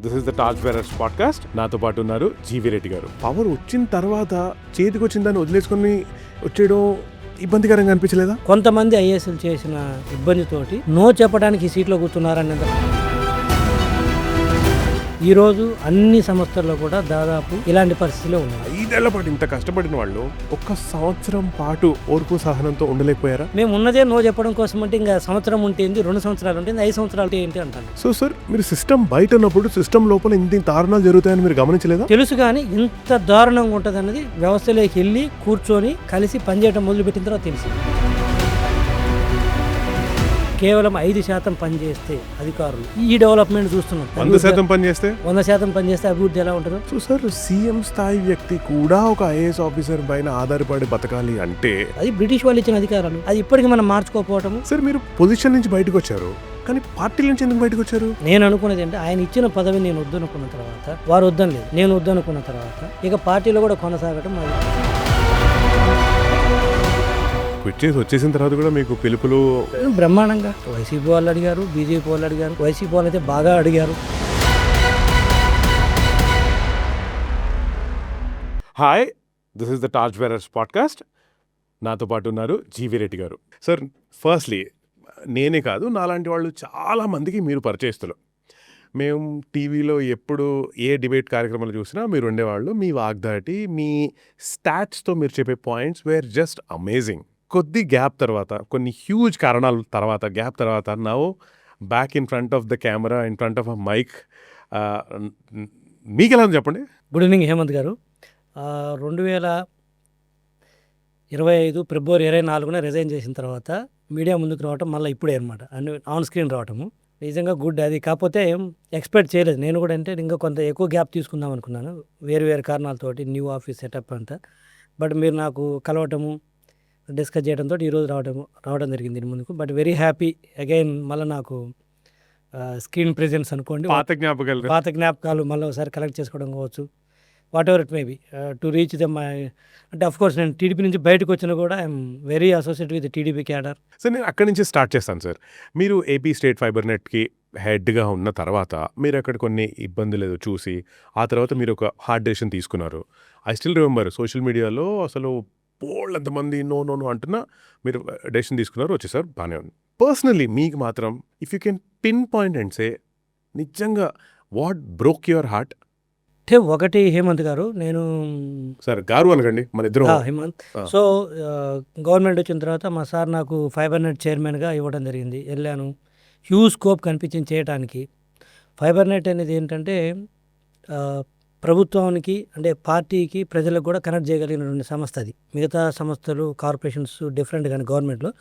This is the torch bearers podcast. నాతో పాటు ఉన్నారు జీవి రెడ్డి గారు. పవర్ వచ్చిన తర్వాత చేతికి వచ్చిన దాన్ని వదిలేసుకొని వచ్చేయడం ఇబ్బందికరంగా అనిపించలేదా? కొంతమంది ఐఏఎస్లు చేసిన ఇబ్బందితోటి నో చెప్పడానికి ఈ సీట్లో కూర్చున్నారనేది ఈరోజు అన్ని సంస్థల్లో కూడా దాదాపు ఇలాంటి పరిస్థితులే ఉన్నాయి. 5 ఏళ్ల పాటు ఇంత కష్టపడిన వాళ్ళు 1 సంవత్సరం పాటు ఓర్పు సహనంతో ఉండలేకపోయారా? మేము ఉన్నదే నో చెప్పడం కోసం అంటే ఇంకా సంవత్సరం ఉంటుంది, 2 సంవత్సరాలు ఉంటుంది, 5 సంవత్సరాలు ఏంటి అంటాను. సో సార్, మీరు సిస్టమ్ బయట ఉన్నప్పుడు సిస్టమ్ లోపల ఇంత దారుణాలు జరుగుతాయని మీరు గమనించలేదా? తెలుసు, కానీ ఇంత దారుణంగా ఉంటుంది అన్నది వ్యవస్థలోకి వెళ్ళి కూర్చొని కలిసి పనిచేయడం మొదలుపెట్టిన తర్వాత తెలిసింది. కేవలం 5% పని చేస్తే అధికారులు ఈ డెవలప్మెంట్ చూస్తున్నాం. 100% పని చేస్తే 100% పని చేస్తే అభివృద్ధి ఎలా ఉంటుందో. సో సార్, సీఎం స్థాయి వ్యక్తి కూడా ఒక ఐఏఎస్ ఆఫీసర్ పైన ఆధారపడి బతకాలి అంటే అది బ్రిటిష్ వాళ్ళు ఇచ్చిన అధికారాలు. అది ఇప్పటికీ మనం మార్చుకోకపోవటం. సార్, మీరు పొజిషన్ నుంచి బయటకు వచ్చారు, కానీ పార్టీ నుంచి ఎందుకు బయటకు వచ్చారు? నేను అనుకున్నది అంటే ఆయన ఇచ్చిన పదవి నేను వద్దనుకున్న తర్వాత, వారు వద్దనలేదు, నేను వద్దనుకున్న తర్వాత ఇక పార్టీలో కూడా కొనసాగటం. క్విట్ చేసి వచ్చేసిన తర్వాత కూడా మీకు పిలుపులు బ్రహ్మాండంగా వైసీపీ వాళ్ళు అడిగారు, బీజేపీ వాళ్ళు అడిగారు. వైసీపీ వాళ్ళు అయితే బాగా అడిగారు. Hi, this is the torch bearers podcast. నాతో పాటు ఉన్నారు జీవి రెడ్డి గారు. సార్, ఫస్ట్లీ నేనే కాదు, నాలాంటి వాళ్ళు చాలామందికి మీరు పరిచయస్తులు. మేము టీవీలో ఎప్పుడు ఏ డిబేట్ కార్యక్రమాలు చూసినా మీరు ఉండేవాళ్ళు. మీ వాగ్దాటి, మీ స్టాట్స్తో మీరు చెప్పే పాయింట్స్ వేర్ జస్ట్ అమేజింగ్. కొద్ది గ్యాప్ తర్వాత, కొన్ని హ్యూజ్ కారణాల తర్వాత, గ్యాప్ తర్వాత now back in front of the camera, in front of a mic. మీకు ఎలా ఉంది చెప్పండి? గుడ్ ఈవినింగ్ హేమంత్ గారు. 2025 ఫిబ్రవరి 24న రిజైన్ చేసిన తర్వాత మీడియా ముందుకు రావటం మళ్ళీ ఇప్పుడే అనమాట, ఆన్ స్క్రీన్ రావటము నిజంగా గుడ్. అది కాకపోతే ఎక్స్పెక్ట్ చేయలేదు నేను కూడా. అంటే ఇంకా కొంత ఎక్కువ గ్యాప్ తీసుకుందాం అనుకున్నాను, వేరు కారణాలతోటి, న్యూ ఆఫీస్ సెటప్ అంతా. బట్ మీరు నాకు కలవటము, డిస్కస్ చేయడంతో ఈరోజు రావడం జరిగింది దీని ముందుకు. But very happy again. మళ్ళీ నాకు స్క్రీన్ ప్రెజెన్స్ అనుకోండి, పాత జ్ఞాపకాలు మళ్ళీ ఒకసారి కలెక్ట్ చేసుకోవడం కావచ్చు, whatever it may be, to reach them. అంటే అఫ్కోర్స్ నేను టీడీపీ నుంచి బయటకు వచ్చినా కూడా I'm very associate with TDP cadre. Sir, నేను అక్కడి నుంచి స్టార్ట్ చేస్తాను సార్. మీరు ఏపీ స్టేట్ ఫైబర్ నెట్కి హెడ్గా ఉన్న తర్వాత మీరు అక్కడ కొన్ని ఇబ్బందులు ఏదో చూసి ఆ తర్వాత మీరు ఒక హార్డ్ డెసిషన్ తీసుకున్నారు. ఐ స్టిల్ రిమెంబర్ సోషల్ మీడియాలో అసలు ఎంతమంది నో అంటున్నా మీరు డెసిషన్ తీసుకున్నారు, వచ్చేసారు, బాగానే ఉంది. పర్సనలీ మీకు మాత్రం if you can pin point and say నిజంగా వాట్ బ్రోక్ యువర్ హార్ట్? అంటే ఒకటి హేమంత్ గారు, నేను సార్ గారు అనకండి, మన ఇద్దరు హేమంత్. సో గవర్నమెంట్ వచ్చిన తర్వాత మా సార్ నాకు ఫైబర్ నెట్ చైర్మన్గా ఇవ్వడం జరిగింది. వెళ్ళాను, హ్యూజ్ స్కోప్ కనిపించింది చేయడానికి. ఫైబర్ నెట్ అనేది ఏంటంటే ప్రభుత్వానికి, అంటే పార్టీకి, ప్రజలకు కూడా కనెక్ట్ చేయగలిగినటువంటి సంస్థ అది. మిగతా సంస్థలు, కార్పొరేషన్స్ డిఫరెంట్, కానీ గవర్నమెంట్లో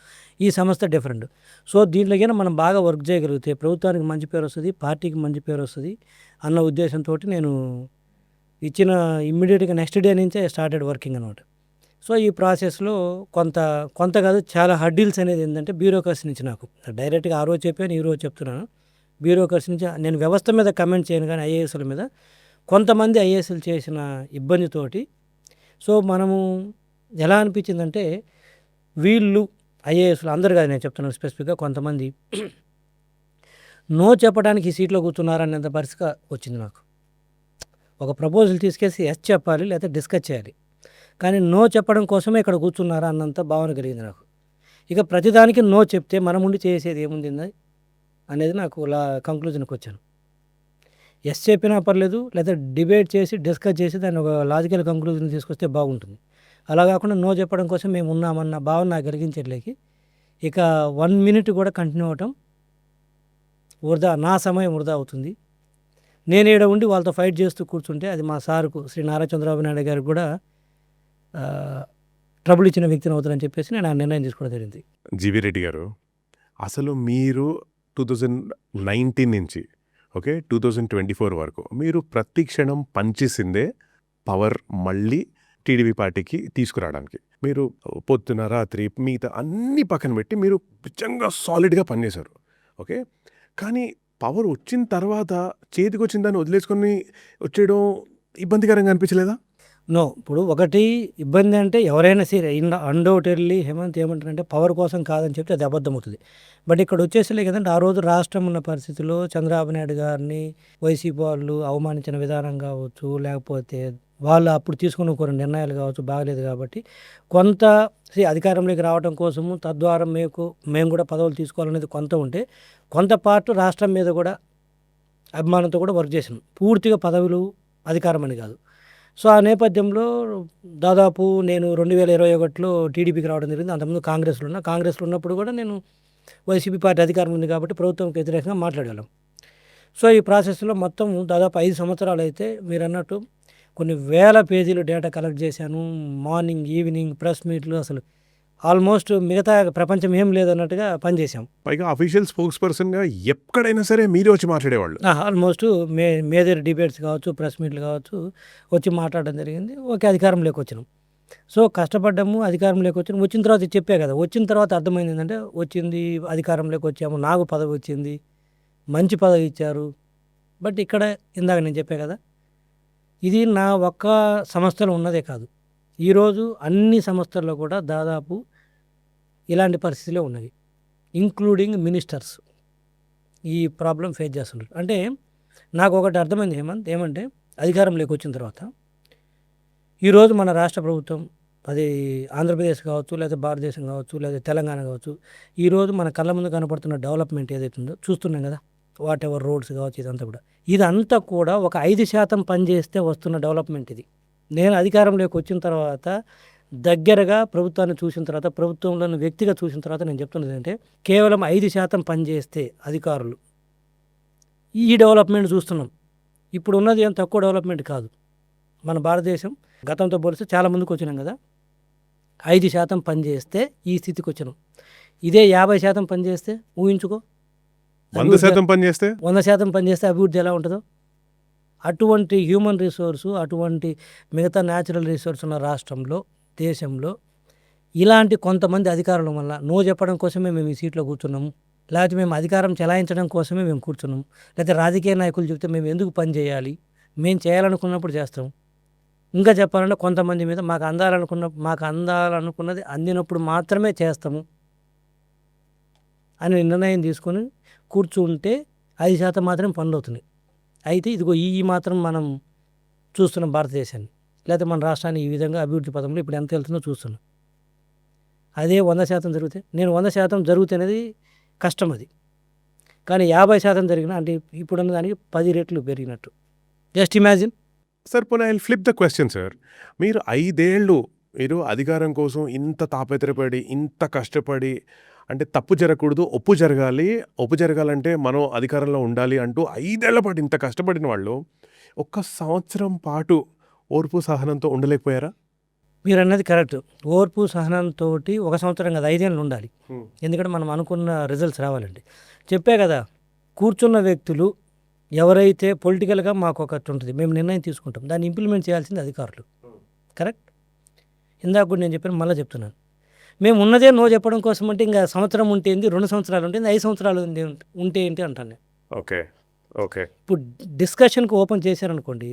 ఈ సంస్థ డిఫరెంట్. సో దీంట్లో కన్నా మనం బాగా వర్క్ చేయగలిగితే ప్రభుత్వానికి మంచి పేరు వస్తుంది, పార్టీకి మంచి పేరు వస్తుంది అన్న ఉద్దేశంతో నేను ఇచ్చిన ఇమ్మీడియట్గా నెక్స్ట్ డే నుంచే స్టార్టెడ్ వర్కింగ్ అనమాట. సో ఈ ప్రాసెస్లో కొంత కాదు, చాలా హర్డిల్స్ అనేది ఏంటంటే బ్యూరోక్రసీ నుంచి. నాకు డైరెక్ట్గా ఆ రోజు చెప్పాను, ఈరోజు చెప్తున్నాను. బ్యూరోక్రసీ నుంచి నేను వ్యవస్థ మీద కమెంట్ చేయను, కానీ ఐఏఎస్ల మీద కొంతమంది ఐఏఎస్లు చేసిన ఇబ్బందితోటి. సో మనము ఎలా అనిపించిందంటే, వీళ్ళు ఐఏఎస్లు అందరు కాదు, నేను చెప్తున్నాను స్పెసిఫిక్గా, కొంతమంది నో చెప్పడానికి ఈ సీట్లో కూర్చున్నారనేంత పరిస్థితి వచ్చింది నాకు. ఒక ప్రపోజల్ తీసుకేసి ఎస్ చెప్పాలి, లేకపోతే డిస్కస్ చేయాలి, కానీ నో చెప్పడం కోసమే ఇక్కడ కూర్చున్నారా అన్నంత భావన కలిగింది నాకు. ఇక ప్రతిదానికి నో చెప్తే మనం ఉండి చేసేది ఏముంది అనేది నాకు కంక్లూజన్కి వచ్చాను. ఎస్ చెప్పినా పర్లేదు, లేదా డిబేట్ చేసి డిస్కస్ చేసి దాన్ని ఒక లాజికల్ కంక్లూజన్ తీసుకొస్తే బాగుంటుంది. అలా కాకుండా నో చెప్పడం కోసం మేము ఉన్నామన్న భావన నాకు కలిగించట్లేకి ఇక 1 minute కూడా కంటిన్యూ అవటం వృధా, నా సమయం వృధా అవుతుంది. నేను ఈడ ఉండి వాళ్ళతో ఫైట్ చేస్తూ కూర్చుంటే అది మా సార్కు, శ్రీ నారా చంద్రబాబు నాయుడు గారికి కూడా ట్రబుల్ ఇచ్చిన వ్యక్తిని అవుతారని చెప్పేసి నేను ఆ నిర్ణయం తీసుకోవడం జరిగింది. జీవి రెడ్డి గారు, అసలు మీరు 2019 నుంచి 2024 వరకు మీరు ప్రతి క్షణం పనిచేసిందే పవర్ మళ్ళీ టీడీపీ పార్టీకి తీసుకురావడానికి. మీరు పొద్దున రాత్రి మిగతా అన్ని పక్కన పెట్టి మీరు నిజంగా సాలిడ్గా పనిచేశారు. ఓకే, కానీ పవర్ వచ్చిన తర్వాత చేతికి వచ్చిన దాన్ని వదిలేసుకొని వచ్చేయడం ఇబ్బందికరంగా అనిపించలేదా? నో. ఇప్పుడు ఒకటి ఇబ్బంది అంటే ఎవరైనా సరే అన్డౌటెడ్లీ హేమంత్ ఏమంటారంటే పవర్ కోసం కాదని చెప్తే అది అబద్ధమవుతుంది. బట్ ఇక్కడ వచ్చేసలే కదండి ఆ రోజు రాష్ట్రం ఉన్న పరిస్థితిలో చంద్రబాబు నాయుడు గారిని వైసీపీ వాళ్ళు అవమానించిన విధానం కావచ్చు, లేకపోతే వాళ్ళు అప్పుడు తీసుకున్న కొన్ని నిర్ణయాలు కావచ్చు బాగలేదు కాబట్టి కొంత అధికారంలోకి రావడం కోసము తద్వారా మేము కూడా పదవులు తీసుకోవాలనేది కొంత ఉంటే, కొంత పార్ట్ రాష్ట్రం మీద కూడా అభిమానంతో కూడా వర్క్ చేసాను. పూర్తిగా పదవులు అధికారం అని కాదు. సో ఆ నేపథ్యంలో దాదాపు నేను 2021లో టీడీపీకి రావడం జరిగింది. అంతకుముందు కాంగ్రెస్లో ఉన్నప్పుడు కూడా నేను వైసీపీ పార్టీ అధికారం ఉంది కాబట్టి ప్రభుత్వంకి వ్యతిరేకంగా మాట్లాడగలం. సో ఈ ప్రాసెస్లో మొత్తం దాదాపు 5 సంవత్సరాలు అయితే మీరు అన్నట్టు కొన్ని వేల పేజీలు డేటా కలెక్ట్ చేశాను. మార్నింగ్, ఈవినింగ్ ప్రెస్ మీట్లు, అసలు ఆల్మోస్ట్ మిగతా ప్రపంచం ఏం లేదన్నట్టుగా పనిచేసాం. పైగా అఫీషియల్ స్పోక్స్ పర్సన్గా ఎక్కడైనా సరే మీరే వచ్చి మాట్లాడేవాళ్ళు. ఆల్మోస్ట్ మేజర్ డిబేట్స్ కావచ్చు, ప్రెస్ మీట్లు కావచ్చు వచ్చి మాట్లాడడం జరిగింది. ఓకే, అధికారంలోకి వచ్చినాం. సో కష్టపడ్డాము, అధికారంలోకి వచ్చినాం. వచ్చిన తర్వాత చెప్పే కదా, వచ్చిన తర్వాత అర్థమైంది ఏంటంటే వచ్చింది అధికారంలోకి వచ్చాము, నాకు పదవి వచ్చింది, మంచి పదవి ఇచ్చారు. బట్ ఇక్కడ ఇందాక నేను చెప్పే కదా, ఇది నా ఒక్క సంస్థలో ఉన్నదే కాదు, ఈరోజు అన్ని సంస్థల్లో కూడా దాదాపు ఇలాంటి పరిస్థితులే ఉన్నవి, ఇంక్లూడింగ్ మినిస్టర్స్ ఈ ప్రాబ్లం ఫేస్ చేస్తున్నారు. అంటే నాకు ఒకటి అర్థమైంది హేమంత్, ఏమంటే అధికారంలోకి వచ్చిన తర్వాత ఈరోజు మన రాష్ట్ర ప్రభుత్వం, అది ఆంధ్రప్రదేశ్ కావచ్చు, లేదా భారతదేశం కావచ్చు, లేదా తెలంగాణ కావచ్చు, ఈరోజు మన కళ్ళ ముందు కనపడుతున్న డెవలప్మెంట్ ఏదైతే ఉందో చూస్తున్నాం కదా, వాట్ ఎవర్ రోడ్స్ కావచ్చు, ఇదంతా కూడా ఒక 5% పనిచేస్తే వస్తున్న డెవలప్మెంట్ ఇది. నేను అధికారంలోకి వచ్చిన తర్వాత దగ్గరగా ప్రభుత్వాన్ని చూసిన తర్వాత, ప్రభుత్వంలోని వ్యక్తిగా చూసిన తర్వాత నేను చెప్తున్నది ఏంటంటే కేవలం 5% పనిచేస్తే అధికారులు ఈ డెవలప్మెంట్ చూస్తున్నాం. ఇప్పుడు ఉన్నది ఏం తక్కువ డెవలప్మెంట్ కాదు. మన భారతదేశం గతంతో పోలిస్తే చాలా ముందుకు వచ్చినాం కదా. 5% పనిచేస్తే ఈ స్థితికి వచ్చినాం. ఇదే 50% పనిచేస్తే ఊహించుకో, 100% పనిచేస్తే 100% పనిచేస్తే అభివృద్ధి ఎలా ఉంటుందో. అటువంటి హ్యూమన్ రిసోర్సు, అటువంటి మిగతా న్యాచురల్ రిసోర్స్ ఉన్న రాష్ట్రంలో, దేశంలో ఇలాంటి కొంతమంది అధికారుల వల్ల నో చెప్పడం కోసమే మేము ఈ సీట్లో కూర్చున్నాము, లేకపోతే మేము అధికారం చెలాయించడం కోసమే మేము కూర్చున్నాము, లేకపోతే రాజకీయ నాయకులు చెప్తే మేము ఎందుకు పని చేయాలి, మేము చేయాలనుకున్నప్పుడు చేస్తాం. ఇంకా చెప్పాలంటే కొంతమంది మీద మాకు అందాలనుకున్నది అందినప్పుడు మాత్రమే చేస్తాము అని నిర్ణయం తీసుకొని కూర్చుంటే 5% మాత్రమే పనులు అవుతున్నాయి. అయితే ఇదిగో ఈ మాత్రం మనం చూస్తున్నాం భారతదేశాన్ని, లేకపోతే మన రాష్ట్రాన్ని ఈ విధంగా అభివృద్ధి పథంలో ఇప్పుడు ఎంత వెళ్తుందో చూస్తున్నాం. అదే 100% జరిగితే, నేను 100% జరుగుతున్నది కష్టం అది, కానీ 50% జరిగిన అంటే ఇప్పుడున్న దానికి 10 రెట్లు పెరిగినట్టు. Just imagine. సార్ పోనీ I flip the question sir, మీరు 5 ఏళ్ళు మీరు అధికారం కోసం ఇంత తాపత్రపడి, ఇంత కష్టపడి, అంటే తప్పు జరగకూడదు, ఒప్పు జరగాలంటే మనం అధికారంలో ఉండాలి అంటూ 5 ఏళ్ల పాటు ఇంత కష్టపడిన వాళ్ళు 1 సంవత్సరం పాటు ఓర్పు సహనంతో ఉండలేకపోయారా? మీరు అన్నది కరెక్ట్. ఓర్పు సహనంతో 1 సంవత్సరం కదా, 5 ఏళ్ళు ఉండాలి. ఎందుకంటే మనం అనుకున్న రిజల్ట్స్ రావాలండి. చెప్పే కదా, కూర్చున్న వ్యక్తులు ఎవరైతే పొలిటికల్గా మాకు ఒకటి ఉంటుంది, మేము నిర్ణయం తీసుకుంటాం, దాన్ని ఇంప్లిమెంట్ చేయాల్సింది అధికారులు. కరెక్ట్. ఇందాక కూడా నేను చెప్పాను, మళ్ళీ చెప్తున్నాను, మేము ఉన్నదే నో చెప్పడం కోసం అంటే ఇంకా సంవత్సరం ఉంటే ఏంది, 2 సంవత్సరాలు ఉంటే 5 సంవత్సరాలు ఉంటే ఏంటి అంటాను నేను. ఓకే ఓకే ఇప్పుడు డిస్కషన్కి ఓపెన్ చేశారనుకోండి,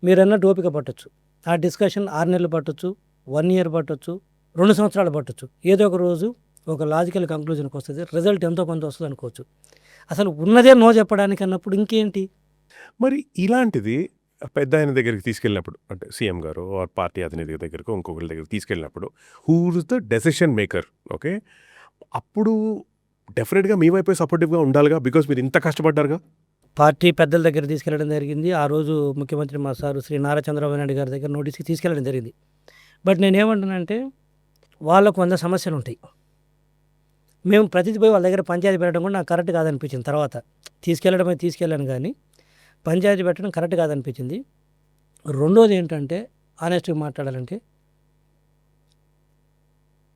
మీరు అన్నట్టు ఓపిక పట్టొచ్చు. ఆ డిస్కషన్ 6 నెలలు పట్టొచ్చు, 1 ఇయర్ పట్టొచ్చు, 2 సంవత్సరాలు పట్టొచ్చు. ఏదో ఒక రోజు ఒక లాజికల్ కంక్లూజన్కి వస్తుంది, రిజల్ట్ ఎంతో కొంత వస్తుంది అనుకోవచ్చు. అసలు ఉన్నదే నో చెప్పడానికి అన్నప్పుడు ఇంకేంటి. మరి ఇలాంటిది పెద్ద ఆయన దగ్గరికి తీసుకెళ్ళినప్పుడు, అంటే సీఎం గారు ఆర్ పార్టీ అధినేత దగ్గరకు ఇంకొకరి దగ్గరికి తీసుకెళ్ళినప్పుడు, who's the decision maker, okay, అప్పుడు డెఫినెట్గా మీ వైపే సపోర్టివ్గా ఉండాలిగా, బికాస్ మీరు ఇంత కష్టపడ్డారుగా. పార్టీ పెద్దల దగ్గర తీసుకెళ్ళడం జరిగింది. ఆ రోజు ముఖ్యమంత్రి మా సారు శ్రీ నారా చంద్రబాబు నాయుడు గారి దగ్గర నోటీస్కి తీసుకెళ్ళడం జరిగింది. బట్ నేనేమంటానంటే వాళ్ళకు 100 సమస్యలు ఉంటాయి. మేము ప్రతిదీ పోయి వాళ్ళ దగ్గర పంచాయతీ పెట్టడం కూడా నాకు కరెక్ట్ కాదనిపించింది. తర్వాత తీసుకెళ్ళాను, కానీ పంచాయతీ పెట్టడం కరెక్ట్ కాదనిపించింది. రెండోది ఏంటంటే ఆనెస్ట్గా మాట్లాడాలంటే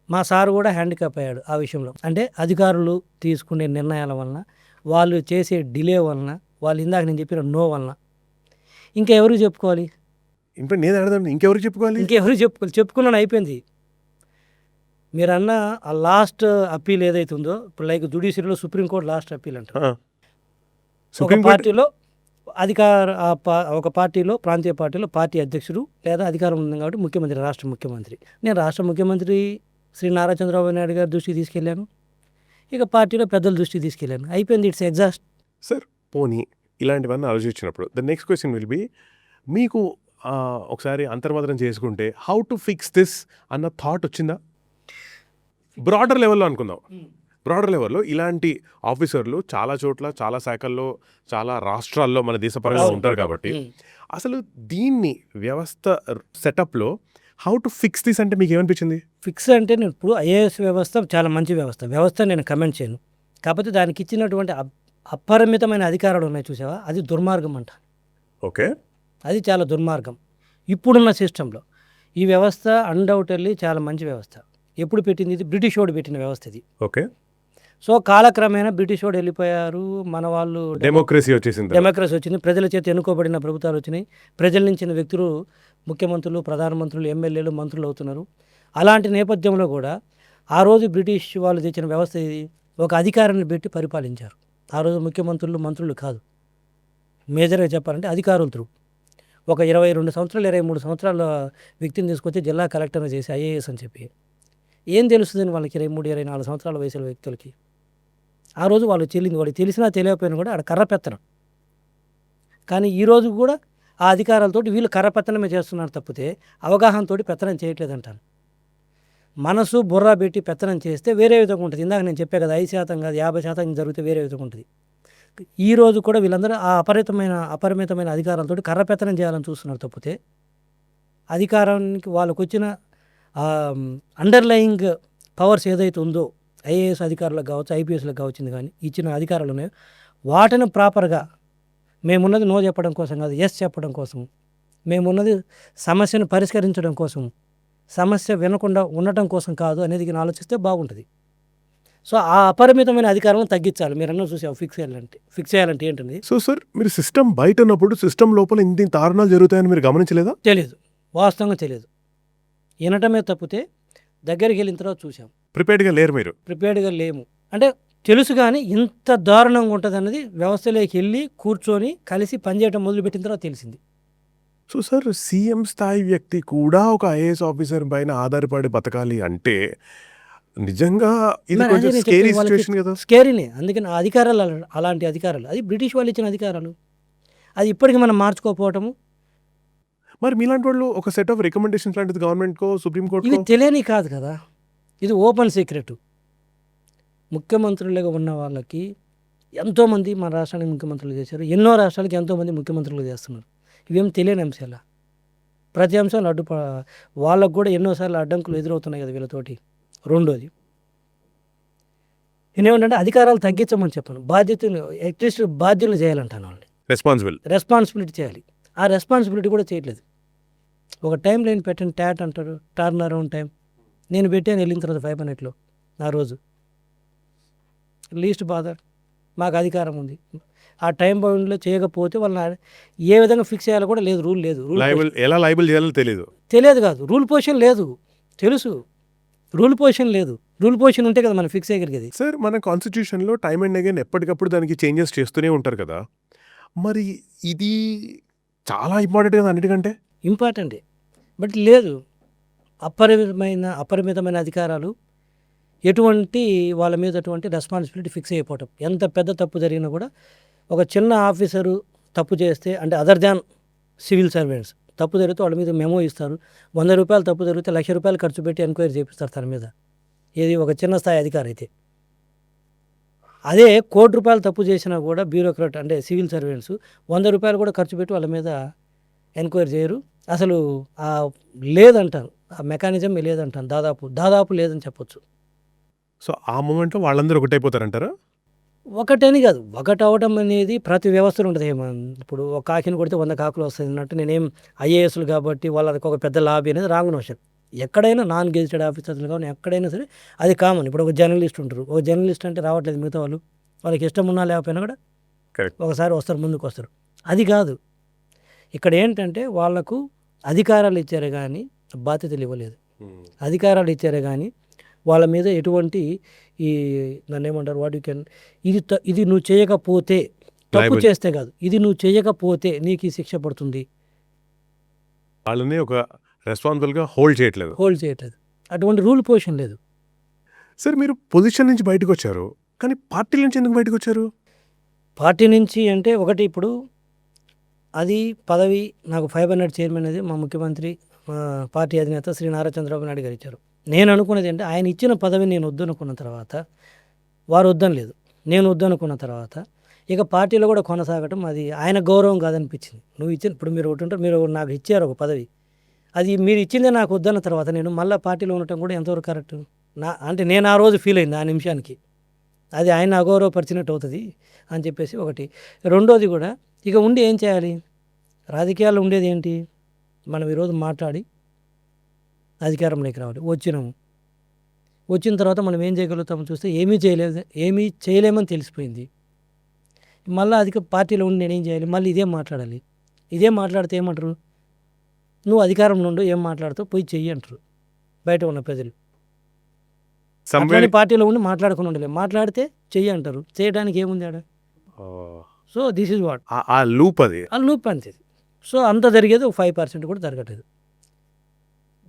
మా సారు కూడా హ్యాండిక్యాప్ అయ్యాడు ఆ విషయంలో. అంటే అధికారులు తీసుకునే నిర్ణయాల వలన, వాళ్ళు చేసే డిలే వలన, వాళ్ళు ఇందాక నేను చెప్పిన నో వలన ఇంకా ఎవరికి చెప్పుకోవాలి? ఇప్పుడు నేను అడగండి, ఇంకెవరికి చెప్పుకోవాలి? చెప్పుకున్నాను, అయిపోయింది. మీరు అన్న ఆ లాస్ట్ అప్పీల్ ఏదైతే ఉందో, ఇప్పుడు లైక్ జుడిషియరీలో సుప్రీంకోర్టు లాస్ట్ అప్పీల్ అంటారు. ఒక పార్టీలో ఒక పార్టీలో ప్రాంతీయ పార్టీలో పార్టీ అధ్యక్షుడు లేదా అధికారం ఉంది కాబట్టి ముఖ్యమంత్రి, రాష్ట్ర ముఖ్యమంత్రి. నేను రాష్ట్ర ముఖ్యమంత్రి శ్రీ నారా చంద్రబాబు నాయుడు గారి దృష్టికి తీసుకెళ్ళాను, ఇక పార్టీలో పెద్దల దృష్టికి తీసుకెళ్ళాను, అయిపోయింది. It's exhaust. సార్ పోనీ ఇలాంటివన్నీ ఆలోచించినప్పుడు the next question will be, మీకు ఒకసారి అంతర్మదనం చేసుకుంటే హౌ టు ఫిక్స్ దిస్ అన్న థాట్ వచ్చిందా? బ్రాడర్ లెవెల్లో అనుకుందాం. బ్రాడర్ లెవెల్లో ఇలాంటి ఆఫీసర్లు చాలా చోట్ల, చాలా శాఖల్లో, చాలా రాష్ట్రాల్లో మన దేశపరంగా ఉంటారు కాబట్టి అసలు దీన్ని వ్యవస్థ సెటప్లో హౌ టు ఫిక్స్ దిస్ అంటే మీకు ఏమనిపించింది? ఫిక్స్ అంటే నేను ఇప్పుడు ఐఏఎస్ వ్యవస్థ చాలా మంచి వ్యవస్థ నేను కమెంట్ చేయను. కాకపోతే దానికి ఇచ్చినటువంటి అపరిమితమైన అధికారాలు ఉన్నాయి చూసావా, అది దుర్మార్గం అంట. ఓకే, అది చాలా దుర్మార్గం. ఇప్పుడున్న సిస్టంలో ఈ వ్యవస్థ అన్డౌటెడ్లీ చాలా మంచి వ్యవస్థ. ఎప్పుడు పెట్టింది? ఇది బ్రిటిష్ వాడు పెట్టిన వ్యవస్థ ఇది. ఓకే. సో కాలక్రమేణా బ్రిటిష్ వాడు వెళ్ళిపోయారు, మన వాళ్ళు డెమోక్రసీ వచ్చేసింది, డెమోక్రసీ వచ్చింది, ప్రజల చేత ఎన్నుకోబడిన ప్రభుత్వాలు వచ్చినాయి, ప్రజల నుంచి వ్యక్తులు ముఖ్యమంత్రులు, ప్రధానమంత్రులు, ఎమ్మెల్యేలు, మంత్రులు అవుతున్నారు. అలాంటి నేపథ్యంలో కూడా ఆ రోజు బ్రిటిష్ వాళ్ళు తెచ్చిన వ్యవస్థ ఇది. ఒక అధికారాన్ని పెట్టి పరిపాలించారు. ఆ రోజు ముఖ్యమంత్రులు, మంత్రులు కాదు, మేజర్గా చెప్పాలంటే అధికారులు త్రూ ఒక 22 సంవత్సరాలు 23 సంవత్సరాల వ్యక్తిని తీసుకొచ్చి జిల్లా కలెక్టర్ని చేసి ఐఏఎస్ అని చెప్పి ఏం తెలుస్తుందని వాళ్ళకి 23-24 సంవత్సరాల వయసుల వ్యక్తులకి. ఆ రోజు వాళ్ళు తెలిసినా తెలియకపోయినా కూడా ఆడ కర్రపెత్తనం. కానీ ఈరోజు కూడా ఆ అధికారాలతోటి వీళ్ళు కర్రపెత్తనమే చేస్తున్నారు తప్పితే అవగాహనతోటి పెత్తనం చేయట్లేదంటాను. మనసు బుర్రా పెట్టి పెత్తనం చేస్తే వేరే విధంగా ఉంటుంది. ఇందాక నేను చెప్పే కదా, 5% కాదు 50% జరిగితే వేరే విధంగా ఉంటుంది. ఈరోజు కూడా వీళ్ళందరూ ఆ అపరిమితమైన అధికారాలతోటి కర్రపెత్తనం చేయాలని చూస్తున్నారు తప్పితే అధికారానికి వాళ్ళకు వచ్చిన అండర్లయింగ్ పవర్స్ ఏదైతే ఉందో ఐఏఎస్ అధికారులకు కావచ్చు, ఐపీఎస్లకు కావచ్చింది, కానీ ఇచ్చిన అధికారాలు ఉన్నాయో వాటిని ప్రాపర్గా మేమున్నది నో చెప్పడం కోసం కాదు, ఎస్ చెప్పడం కోసం, మేమున్నది సమస్యను పరిష్కరించడం కోసం, సమస్య వినకుండా ఉండటం కోసం కాదు అనేది ఆలోచిస్తే బాగుంటుంది. సో ఆ అపరిమితమైన అధికారాలను తగ్గించాలి. మీరు అన్న చూసావు ఫిక్స్ చేయాలంటే ఏంటండి? సో సార్, మీరు సిస్టమ్ బయట ఉన్నప్పుడు సిస్టమ్ లోపల ఇన్ని దారుణాలు జరుగుతాయని మీరు గమనించలేదా? తెలియదు, వాస్తవంగా తెలియదు. వినటమే తప్పితే దగ్గరికి వెళ్ళిన తర్వాత చూసాం. ప్రిపేర్డ్గా లేరు మీరు? ప్రిపేర్డ్గా లేము అంటే తెలుసు, కానీ ఇంత దారుణంగా ఉంటుంది అన్నది వ్యవస్థలోకి వెళ్ళి కూర్చొని కలిసి పనిచేయడం మొదలుపెట్టిన తర్వాత తెలిసింది. సో సార్, సీఎం స్థాయి వ్యక్తి కూడా ఒక ఐఏఎస్ ఆఫీసర్ పైన ఆధారపడి బతకాలి అంటే నిజంగా ఇది కొంచెం స్కేరీ సిచ్యువేషన్ కదా? స్కేరీనే. అందుకని ఆ అధికారాలు అలాంటి అధికారాలు, అది బ్రిటిష్ వాళ్ళు ఇచ్చిన అధికారాలు, అది ఇప్పటికీ మనం మార్చుకోకపోవటము. మరి మీలాంటి వాళ్ళు ఒక సెట్ ఆఫ్ రికమెండేషన్స్ లాంటిది గవర్నమెంట్కో, సుప్రీంకోర్టు ఇవి తెలియని కాదు కదా, ఇది ఓపెన్ సీక్రెట్. ముఖ్యమంత్రులుగా ఉన్న వాళ్ళకి ఎంతోమంది మన రాష్ట్రానికి ముఖ్యమంత్రులు చేశారు, ఎన్నో రాష్ట్రాలకి ఎంతోమంది ముఖ్యమంత్రులు చేస్తున్నారు. ఇవేం తెలియని అంశాల, ప్రతి అంశాలు వాళ్ళకు కూడా ఎన్నోసార్లు అడ్డంకులు ఎదురవుతున్నాయి కదా వీళ్ళతోటి. రెండోది నేనేమంటే అధికారాలు తగ్గించమని చెప్పాను, అట్లీస్ట్ బాధ్యతలు చేయాలంటాను. వాళ్ళని రెస్పాన్సిబిలిటీ చేయాలి. ఆ రెస్పాన్సిబిలిటీ కూడా చేయట్లేదు. ఒక టైం లైన్ పెట్టండి, ట్యాట్ అంటారు, టర్న్ అరౌండ్ టైం. నేను పెట్టాను వెళ్ళిన తర్వాత 5 minutes ఆ రోజు. లీస్ట్ బాధ, మాకు అధికారం ఉంది, ఆ టైం బౌండ్లో చేయకపోతే వాళ్ళని ఏ విధంగా ఫిక్స్ చేయాలో కూడా లేదు, రూల్ లేదు. ఎలా లైబుల్ చేయాలో తెలియదు కాదు, రూల్ పొజిషన్ లేదు, తెలుసు రూల్ పొజిషన్ లేదు. రూల్ పొజిషన్ ఉంటే కదా మనం ఫిక్స్ చేయగలిగేది. సార్, మన కాన్స్టిట్యూషన్లో టైమ్ అండ్ అగైన్ ఎప్పటికప్పుడు దానికి చేంజెస్ చేస్తూనే ఉంటారు కదా, మరి ఇది చాలా ఇంపార్టెంట్ కదా అన్నిటికంటే? ఇంపార్టెంటే, బట్ లేదు. అపరిమితమైన అధికారాలు, ఎటువంటి వాళ్ళ మీద అటువంటి రెస్పాన్సిబిలిటీ ఫిక్స్ అయిపోవటం. ఎంత పెద్ద తప్పు జరిగినా కూడా ఒక చిన్న ఆఫీసరు తప్పు చేస్తే, అంటే అదర్ దాన్ సివిల్ సర్వెంట్స్ తప్పు జరిగితే వాళ్ళ మీద మెమో ఇస్తారు. 100 రూపాయలు తప్పు జరిగితే 1,00,000 రూపాయలు ఖర్చు పెట్టి ఎంక్వైరీ చేపిస్తారు తన మీద. ఏది ఒక చిన్న స్థాయి అధికారి అయితే. అదే 1 కోటి రూపాయలు తప్పు చేసినా కూడా బ్యూరోక్రాట్ అంటే సివిల్ సర్వెంట్స్ 100 రూపాయలు కూడా ఖర్చు పెట్టి వాళ్ళ మీద ఎంక్వైరీ చేయరు. అసలు లేదంటారు, ఆ మెకానిజం లేదంటాను, దాదాపు లేదని చెప్పొచ్చు. సో ఆ మూమెంట్లో వాళ్ళందరూ ఒకటైపోతారంటారా? ఒకటని కాదు, ఒకటి అవడం అనేది ప్రతి వ్యవస్థలో ఉంటుంది. ఇప్పుడు ఒక కాకిని కొడితే 100 కాకులు వస్తుంది అన్నట్టు నేనేం ఐఏఎస్లు కాబట్టి వాళ్ళకి ఒక పెద్ద లాబీ అనేది రాంగ్ నోషన్. ఎక్కడైనా నాన్ గెజిటెడ్ ఆఫీసర్లు కానీ ఎక్కడైనా సరే అది కామన్. ఇప్పుడు ఒక జర్నలిస్ట్ ఉంటారు, ఒక జర్నలిస్ట్ అంటే రావట్లేదు మిగతా వాళ్ళకి ఇష్టం ఉన్నా లేకపోయినా కూడా ఒకసారి వస్తారు, ముందుకు వస్తారు. అది కాదు ఇక్కడ ఏంటంటే వాళ్లకు అధికారాలు ఇచ్చారే కానీ బాధ్యతలు ఇవ్వలేదు. అధికారాలు ఇచ్చారే కానీ వాళ్ళ మీద ఎటువంటి ఈ నన్ను ఏమంటారు ఇది నువ్వు చేయకపోతే తప్పు Liable. చేస్తే కాదు, ఇది నువ్వు చేయకపోతే నీకు ఈ శిక్ష పడుతుంది, వాళ్ళని ఒక రెస్పాన్సిబుల్గా హోల్డ్ చేయట్లేదు. హోల్డ్ చేయట్లేదు. అటువంటి రూల్ పొజిషన్ లేదు. సార్ మీరు పొజిషన్ నుంచి బయటకు వచ్చారు, కానీ పార్టీల నుంచి ఎందుకు బయటకు వచ్చారు? పార్టీ నుంచి అంటే ఒకటి, ఇప్పుడు అది పదవి నాకు 500 చైర్మన్ అనేది మా ముఖ్యమంత్రి పార్టీ అధినేత శ్రీ నారా చంద్రబాబు నాయుడు గారు ఇచ్చారు. నేను అనుకున్నది అంటే ఆయన ఇచ్చిన పదవి నేను వద్దనుకున్న తర్వాత, వారు వద్దనలేదు, నేను వద్దనుకున్న తర్వాత ఇక పార్టీలో కూడా కొనసాగటం అది ఆయన గౌరవం కాదనిపించింది. నువ్వు ఇచ్చిన, ఇప్పుడు మీరు ఒకటి ఉంటారు, మీరు నాకు ఇచ్చారు ఒక పదవి, అది మీరు ఇచ్చిందే నాకు వద్దన్న తర్వాత నేను మళ్ళీ పార్టీలో ఉండటం కూడా ఎంతవరకు కరెక్ట్? అంటే నేను ఆ రోజు ఫీల్ అయింది ఆ నిమిషానికి, అది ఆయన అగౌరవపరిచినట్టు అవుతుంది అని చెప్పేసి ఒకటి. రెండోది కూడా ఇక ఉండి ఏం చేయాలి? రాజకీయాల్లో ఉండేది ఏంటి? మనం ఈరోజు మాట్లాడి అధికారంలోకి రావాలి. వచ్చిన తర్వాత మనం ఏం చేయగలుగుతామో చూస్తే ఏమీ చేయలేమని తెలిసిపోయింది. మళ్ళీ అధిక పార్టీలో ఉండి నేనేం చేయాలి? మళ్ళీ ఇదే మాట్లాడాలి. ఇదే మాట్లాడితే ఏమంటారు? నువ్వు అధికారంలో ఉండు, ఏం మాట్లాడుతావు పోయి చెయ్యి అంటారు బయట ఉన్న ప్రజలు. అట్లానే పార్టీలో ఉండి మాట్లాడుకుని ఉండలేదు, మాట్లాడితే చెయ్యి అంటారు. చేయడానికి ఏముంది ఆడ? సో దిస్ ఈజ్ వాట్ ఆ లూప్, అది ఆ లూప్ అంతే. సో అంత జరిగేది ఒక 5% కూడా జరగట్లేదు.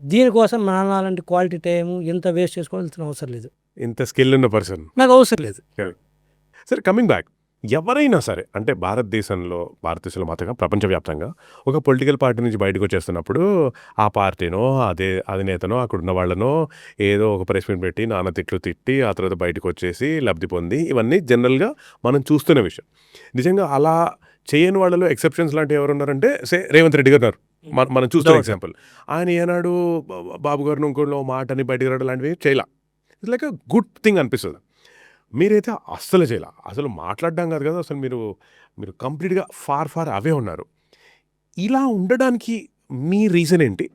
దీనికోసం నాలాంటి క్వాలిటీ టైం ఇంత వేస్ట్ చేసుకోవాల్సిన అవసరం లేదు. ఇంత స్కిల్ ఉన్న పర్సన్ నాకు అవసరం లేదు. సరే, కమింగ్ బ్యాక్, ఎవరైనా సరే అంటే భారతదేశంలో మాత్రమే ప్రపంచవ్యాప్తంగా ఒక పొలిటికల్ పార్టీ నుంచి బయటకు వచ్చేస్తున్నప్పుడు ఆ పార్టీనో అదే అధినేతనో అక్కడున్న వాళ్ళనో ఏదో ఒక ప్రెస్ మీట్ పెట్టి నాన్న తిట్లు తిట్టి ఆ తర్వాత బయటకు వచ్చేసి లబ్ధి పొంది, ఇవన్నీ జనరల్గా మనం చూస్తున్న విషయం. నిజంగా అలా చేయని వాళ్ళలో ఎక్సెప్షన్స్ లాంటివి ఎవరు ఉన్నారంటే రేవంత్ రెడ్డి గారు ఉన్నారు. మనం చూస్తున్న ఎగ్జాంపుల్. ఆయన ఏనాడు బాబు గారిని ఇంకోలో మాటని బయటకు రావడం లాంటివి చేయలా. It's like a good thing అనిపిస్తుంది. మీరైతే అస్సలు చేయలే, అసలు మాట్లాడడం కాదు కదా, అసలు మీరు కంప్లీట్గా ఫార్ అవే ఉన్నారు. ఇలా ఉండడానికి మీ రీజన్ ఏంటి?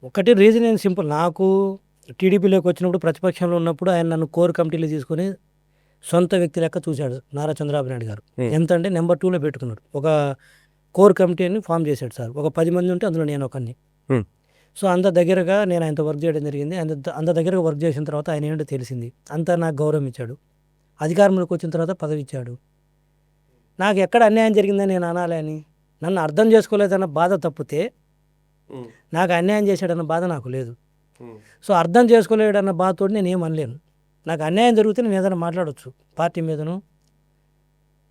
ఒకటి రీజన్ ఏం సింపుల్. నాకు టీడీపీలోకి వచ్చినప్పుడు, ప్రతిపక్షంలో ఉన్నప్పుడు ఆయన నన్ను కోర్ కమిటీలో తీసుకొని సొంత వ్యక్తి లెక్క చూశాడు నారా చంద్రబాబు నాయుడు గారు. ఎంత అంటే నెంబర్ 2లో పెట్టుకున్నాడు. ఒక కోర్ కమిటీని ఫామ్ చేశాడు సార్. ఒక 10 మంది ఉంటే అందులో నేను ఒకరిని. సో అంత దగ్గరగా నేను ఆయనతో వర్క్ చేయడం జరిగింది. అంత దగ్గరగా వర్క్ చేసిన తర్వాత ఆయన ఏంటో తెలిసింది. అంతా నాకు గౌరవం ఇచ్చాడు. అధికారంలోకి వచ్చిన తర్వాత పదవి ఇచ్చాడు. నాకు ఎక్కడ అన్యాయం జరిగిందని నేను అనాలి అని, నన్ను అర్థం చేసుకోలేదన్న బాధ తప్పితే నాకు అన్యాయం చేశాడన్న బాధ నాకు లేదు. సో అర్థం చేసుకోలేడన్న బాధతో నేను ఏం అనలేను. నాకు అన్యాయం జరిగితే నేను ఏదైనా మాట్లాడవచ్చు, పార్టీ మీదను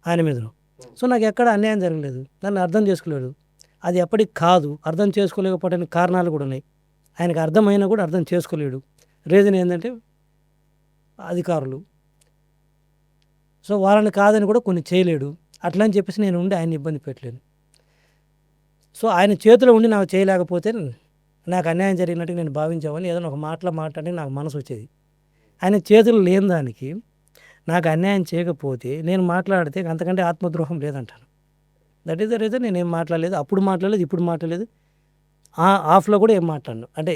ఆయన మీదను. సో నాకు ఎక్కడ అన్యాయం జరగలేదు, నన్ను అర్థం చేసుకోలేడు. అది ఎప్పటికి కాదు, అర్థం చేసుకోలేకపోవడానికి కారణాలు కూడా ఉన్నాయి. ఆయనకు అర్థమైనా కూడా అర్థం చేసుకోలేడు. రీజన్ ఏంటంటే అధికారులు. సో వాళ్ళని కాదని కూడా కొన్ని చేయలేడు. అట్లా అని చెప్పేసి నేను ఉండి ఆయన ఇబ్బంది పెట్టలేను. సో ఆయన చేతిలో ఉండి నాకు చేయలేకపోతే నాకు అన్యాయం జరిగినట్టు నేను భావించేవాడిని. ఏదైనా ఒక మాట్లాడి నాకు మనసు వచ్చేది. ఆయన చేతులు లేని దానికి నాకు అన్యాయం చేయకపోతే నేను మాట్లాడితే అంతకంటే ఆత్మద్రోహం లేదంటాను. దట్ ఈస్ ద రీజన్ నేనేం మాట్లాడలేదు. అప్పుడు మాట్లాడలేదు, ఇప్పుడు మాట్లాడలేదు. ఆఫ్లో కూడా ఏం మాట్లాడను. అంటే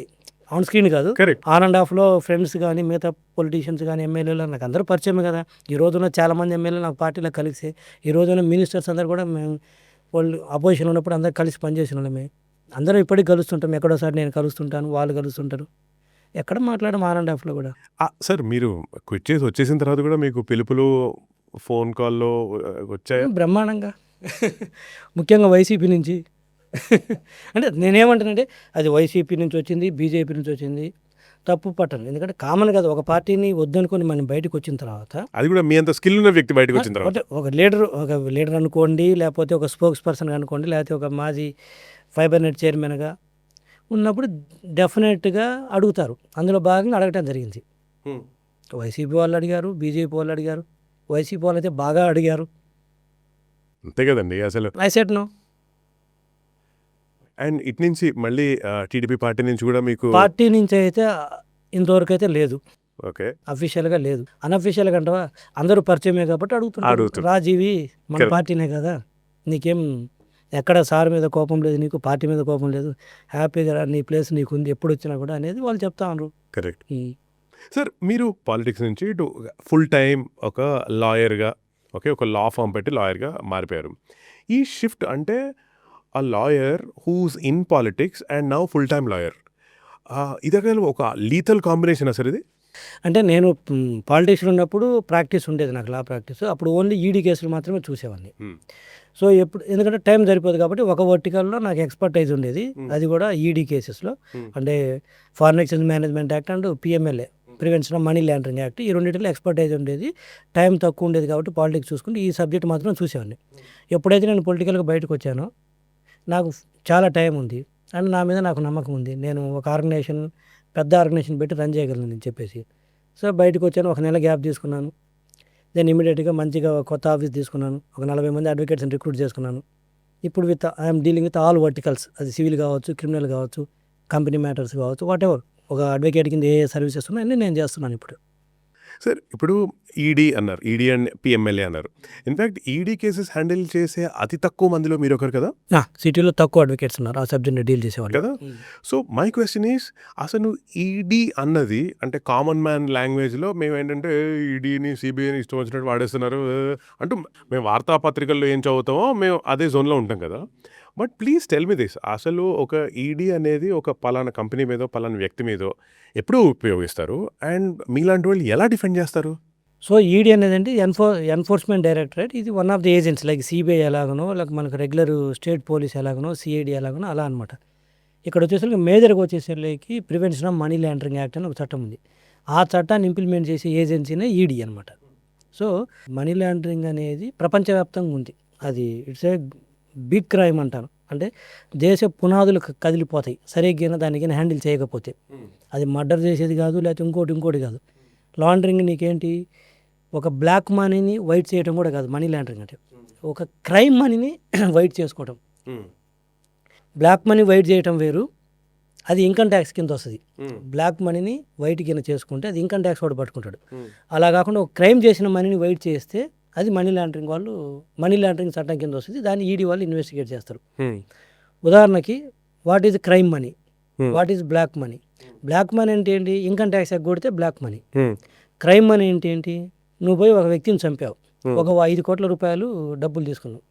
ఆన్ స్క్రీన్ కాదు, ఆన్ అండ్ ఆఫ్లో ఫ్రెండ్స్ కానీ మిగతా పొలిటీషియన్స్ కానీ ఎమ్మెల్యేలు నాకు అందరూ పరిచయమే కదా. ఈ రోజున చాలామంది ఎమ్మెల్యేలు నాకు పార్టీలో కలిసి, ఈ రోజున మినిస్టర్స్ అందరూ కూడా మేము వాళ్ళు అపోజిషన్ ఉన్నప్పుడు అందరూ కలిసి పనిచేసిన వాళ్ళమే. అందరూ ఇప్పటికి కలుస్తుంటాం. ఎక్కడోసారి నేను కలుస్తుంటాను, వాళ్ళు కలుస్తుంటారు. ఎక్కడ మాట్లాడడం ఆన్ అండ్ ఆఫ్లో కూడా. సార్ మీరు క్విట్ చేసి వచ్చేసిన తర్వాత కూడా మీకు పిలుపులు ఫోన్ కాల్లో వచ్చాయి? బ్రహ్మాండంగా. ముఖ్యంగా వైసీపీ నుంచి. అంటే నేనేమంటానంటే అది వైసీపీ నుంచి వచ్చింది, బీజేపీ నుంచి వచ్చింది, తప్పు పట్టను. ఎందుకంటే కామన్ కదా, ఒక పార్టీని వద్దనుకొని మనం బయటకు వచ్చిన తర్వాత, అది కూడా మీ అంత స్కిల్ ఉన్న వ్యక్తి బయటకు వచ్చిన తర్వాత, ఒక లీడర్ అనుకోండి, లేకపోతే ఒక స్పోక్స్ పర్సన్ అనుకోండి, లేకపోతే ఒక మాజీ ఫైబర్ నెట్ చైర్మన్గా ఉన్నప్పుడు డెఫినెట్గా అడుగుతారు. అందులో భాగంగా అడగటం జరిగింది. వైసీపీ వాళ్ళు అడిగారు, బీజేపీ వాళ్ళు అడిగారు. వైసీపీ వాళ్ళు అయితే బాగా అడిగారు. అంతే కదండి అసలు. I said no. అండ్ ఇటు నుంచి మళ్ళీ టీడీపీ పార్టీ నుంచి కూడా మీకు? పార్టీ నుంచి అయితే ఇంతవరకు అయితే లేదు. ఓకే, అఫీషియల్గా లేదు. అన్అఫీషియల్గా అంటావా, అందరూ పరిచయమే కాబట్టి అడుగుతున్నారు. రాజీవి మన పార్టీనే కదా, నీకేం ఎక్కడ సార్ మీద కోపం లేదు, నీకు పార్టీ మీద కోపం లేదు, హ్యాపీగా నీ ప్లేస్ నీకు ఉంది ఎప్పుడు వచ్చినా కూడా అనేది వాళ్ళు చెప్తా ఉన్నారు. కరెక్ట్. సార్ మీరు పాలిటిక్స్ నుంచి ఇటు ఫుల్ టైం ఒక లాయర్గా, ఒక లా ఫామ్ పెట్టి లాయర్గా మారిపోయారు. ఈ షిఫ్ట్ అంటే a lawyer who's in politics and now full-time lawyer. ఇది ఒక లీథల్ కాంబినేషన్ సార్ ఇది? అంటే నేను పాలిటిక్స్‌లో ఉన్నప్పుడు ప్రాక్టీస్ ఉండేది నాకు లా ప్రాక్టీస్. అప్పుడు ఓన్లీ ఈడీ కేసులు మాత్రమే చూసేవాడిని. హ్మ్. సో, ఎందుకంటే టైం సరిపోదు కాబట్టి ఒక వర్టికల్‌లో నాకు ఎక్స్‌పర్టైజ్ ఉండేది. అది కూడా ఈడీ కేసెస్‌లో. అంటే foreign exchange management act and PMLA prevention of money laundering act ఈ రెండిటిలో ఎక్స్‌పర్టైజ్ ఉండేది. టైం తక్కువ ఉండేది కాబట్టి పాలిటిక్స్ చూసుకుంటే ఈ సబ్జెక్ట్ మాత్రం చూసేవాడిని. ఎప్పుడైతే నేను పొలిటికల్‌గా బయటకొచ్చానో నాకు చాలా టైం ఉంది. అండ్ నా మీద నాకు నమ్మకం ఉంది. నేను ఒక పెద్ద ఆర్గనైజేషన్ పెట్టి రన్ చేయగలను అని చెప్పేసి. సో, బయటకొచ్చాను. ఒక నెల గ్యాప్ తీసుకున్నాను. దెన్ ఇమ్మీడియేట్‌గా మంచిగా కొత్త ఆఫీస్ తీసుకున్నాను. ఒక 40 మంది అడ్వకేట్స్‌ని రిక్రూట్ చేసుకున్నాను. ఇప్పుడు I'm dealing with all verticals. అది సివిల్ కావచ్చు, క్రిమినల్ కావచ్చు, కంపెనీ మ్యాటర్స్ కావచ్చు, వాటెవర్. ఒక అడ్వకేట్ కింద ఏ సర్వీసెస్ ఉన్నాయో అన్నీ నేను చేస్తున్నాను ఇప్పుడు. సార్ ఇప్పుడు ఈడీ అన్నారు. ఈడీ అండ్ పీఎంఎల్ఏ అన్నారు. ఇన్‌ఫాక్ట్ ఈడీ కేసెస్ హ్యాండిల్ చేసే అతి తక్కువ మందిలో మీరొకరు కదా! సిటీలో తక్కువ అడ్వకేట్స్ ఉన్నారు. ఆ సబ్జెక్ట్‌ని డీల్ చేసేవాళ్ళు. కదా! సో, మై క్వెషన్ ఈస్ అసలు ఈడీ అన్నది అంటే కామన్ మ్యాన్ లాంగ్వేజ్‌లో మేమేంటంటే ఈడీని, సీబీఐని ఇష్టం వచ్చినట్టు వాడేస్తున్నారు. అంటూ మేము వార్తాపత్రికల్లో ఏం చదువుతామో మేము అదే జోన్‌లో ఉంటాం కదా! But please tell me this అసలు ఒక ఈడీ అనేది ఒక పలానా కంపెనీ మీదో, పలానా వ్యక్తి మీదో ఎప్పుడు ఉపయోగిస్తారు? అండ్ మీలాంటి వాళ్ళు ఎలా డిఫెండ్ చేస్తారు? సో, ఈడీ అనేదండి ఎన్ఫోర్స్‌మెంట్ డైరెక్టరేట్. ఇది one of the agency like CBI ఎలాగనో, లేక మనకు రెగ్యులర్ స్టేట్ పోలీస్ ఎలాగనో, సీఐడీ ఎలాగనో అలా అనమాట. ఇక్కడ వచ్చేసరికి మేజర్‌గా వచ్చేసరికి prevention of money laundering act అని ఒక చట్టం ఉంది. ఆ చట్టాన్ని ఇంప్లిమెంట్ చేసే ఏజెన్సీనే ఈడీ అనమాట. సో, మనీ లాండరింగ్ అనేది ప్రపంచవ్యాప్తంగా ఉంది. అది ఇట్స్ ఏ బిగ్ క్రైమ్ అంటాను. అంటే దేశ పునాదులు కదిలిపోతాయి. సరిగ్గా దానికైనా హ్యాండిల్ చేయకపోతే. అది మర్డర్ చేసేది కాదు, లేకపోతే ఇంకోటి కాదు. లాండరింగ్ నీకేంటి ఒక బ్లాక్ మనీని వైట్ చేయడం కూడా కాదు మనీ లాండరింగ్ అంటే. ఒక క్రైమ్ మనీని వైట్ చేసుకోవడం. బ్లాక్ మనీ వైట్ చేయటం వేరు. అది ఇన్కమ్ ట్యాక్స్ కింద వస్తుంది. బ్లాక్ మనీని వైట్ కింద చేసుకుంటే అది ఇన్కమ్ ట్యాక్స్ వాడు పట్టుకుంటాడు. అలా కాకుండా ఒక క్రైమ్ చేసిన మనీని వైట్ చేస్తే అది మనీ లాండరింగ్ చట్టం కింద వస్తుంది. దాన్ని ఈడీ వాళ్ళు ఇన్వెస్టిగేట్ చేస్తారు. ఉదాహరణకి what is crime money, what is black money. Black money అంటే ఏంటి? ఇన్కమ్ ట్యాక్స్ ఎగ్గొడితే బ్లాక్ మనీ. క్రైమ్ మనీ అంటే ఏంటి? నువ్వు పోయి ఒక వ్యక్తిని చంపావు, ఒక 5 కోట్ల రూపాయలు డబ్బులు తీసుకున్నావు,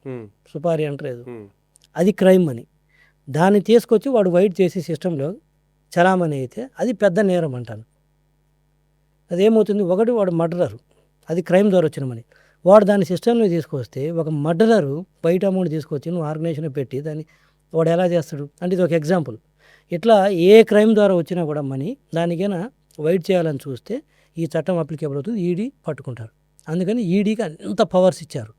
సుపారీ అంటారు, అది క్రైమ్ మనీ. దాన్ని తీసుకొచ్చి వాడు వైట్ చేసి సిస్టంలో చలామణి అయితే అది పెద్ద నేరం అంటాను. అదేమవుతుంది? ఒకటి వాడు మర్డరరు, అది క్రైమ్ ద్వారా వచ్చిన మనీ. వాడు దాన్ని సిస్టంలో తీసుకొస్తే ఒక మర్డరరు బయట అమౌంట్ తీసుకొచ్చి నువ్వు ఆర్గనైజేషన్ పెట్టి దాన్ని వాడు ఎలా చేస్తాడు అంటే ఇది ఒక ఎగ్జాంపుల్. ఇట్లా ఏ క్రైమ్ ద్వారా వచ్చినా కూడా మనీ దానికైనా వైట్ చేయాలని చూస్తే ఈ చట్టం అప్లికేబుల్ అవుతుంది. ఈడీ పట్టుకుంటారు. అందుకని ఈడీకి అంత పవర్స్ ఇచ్చారు.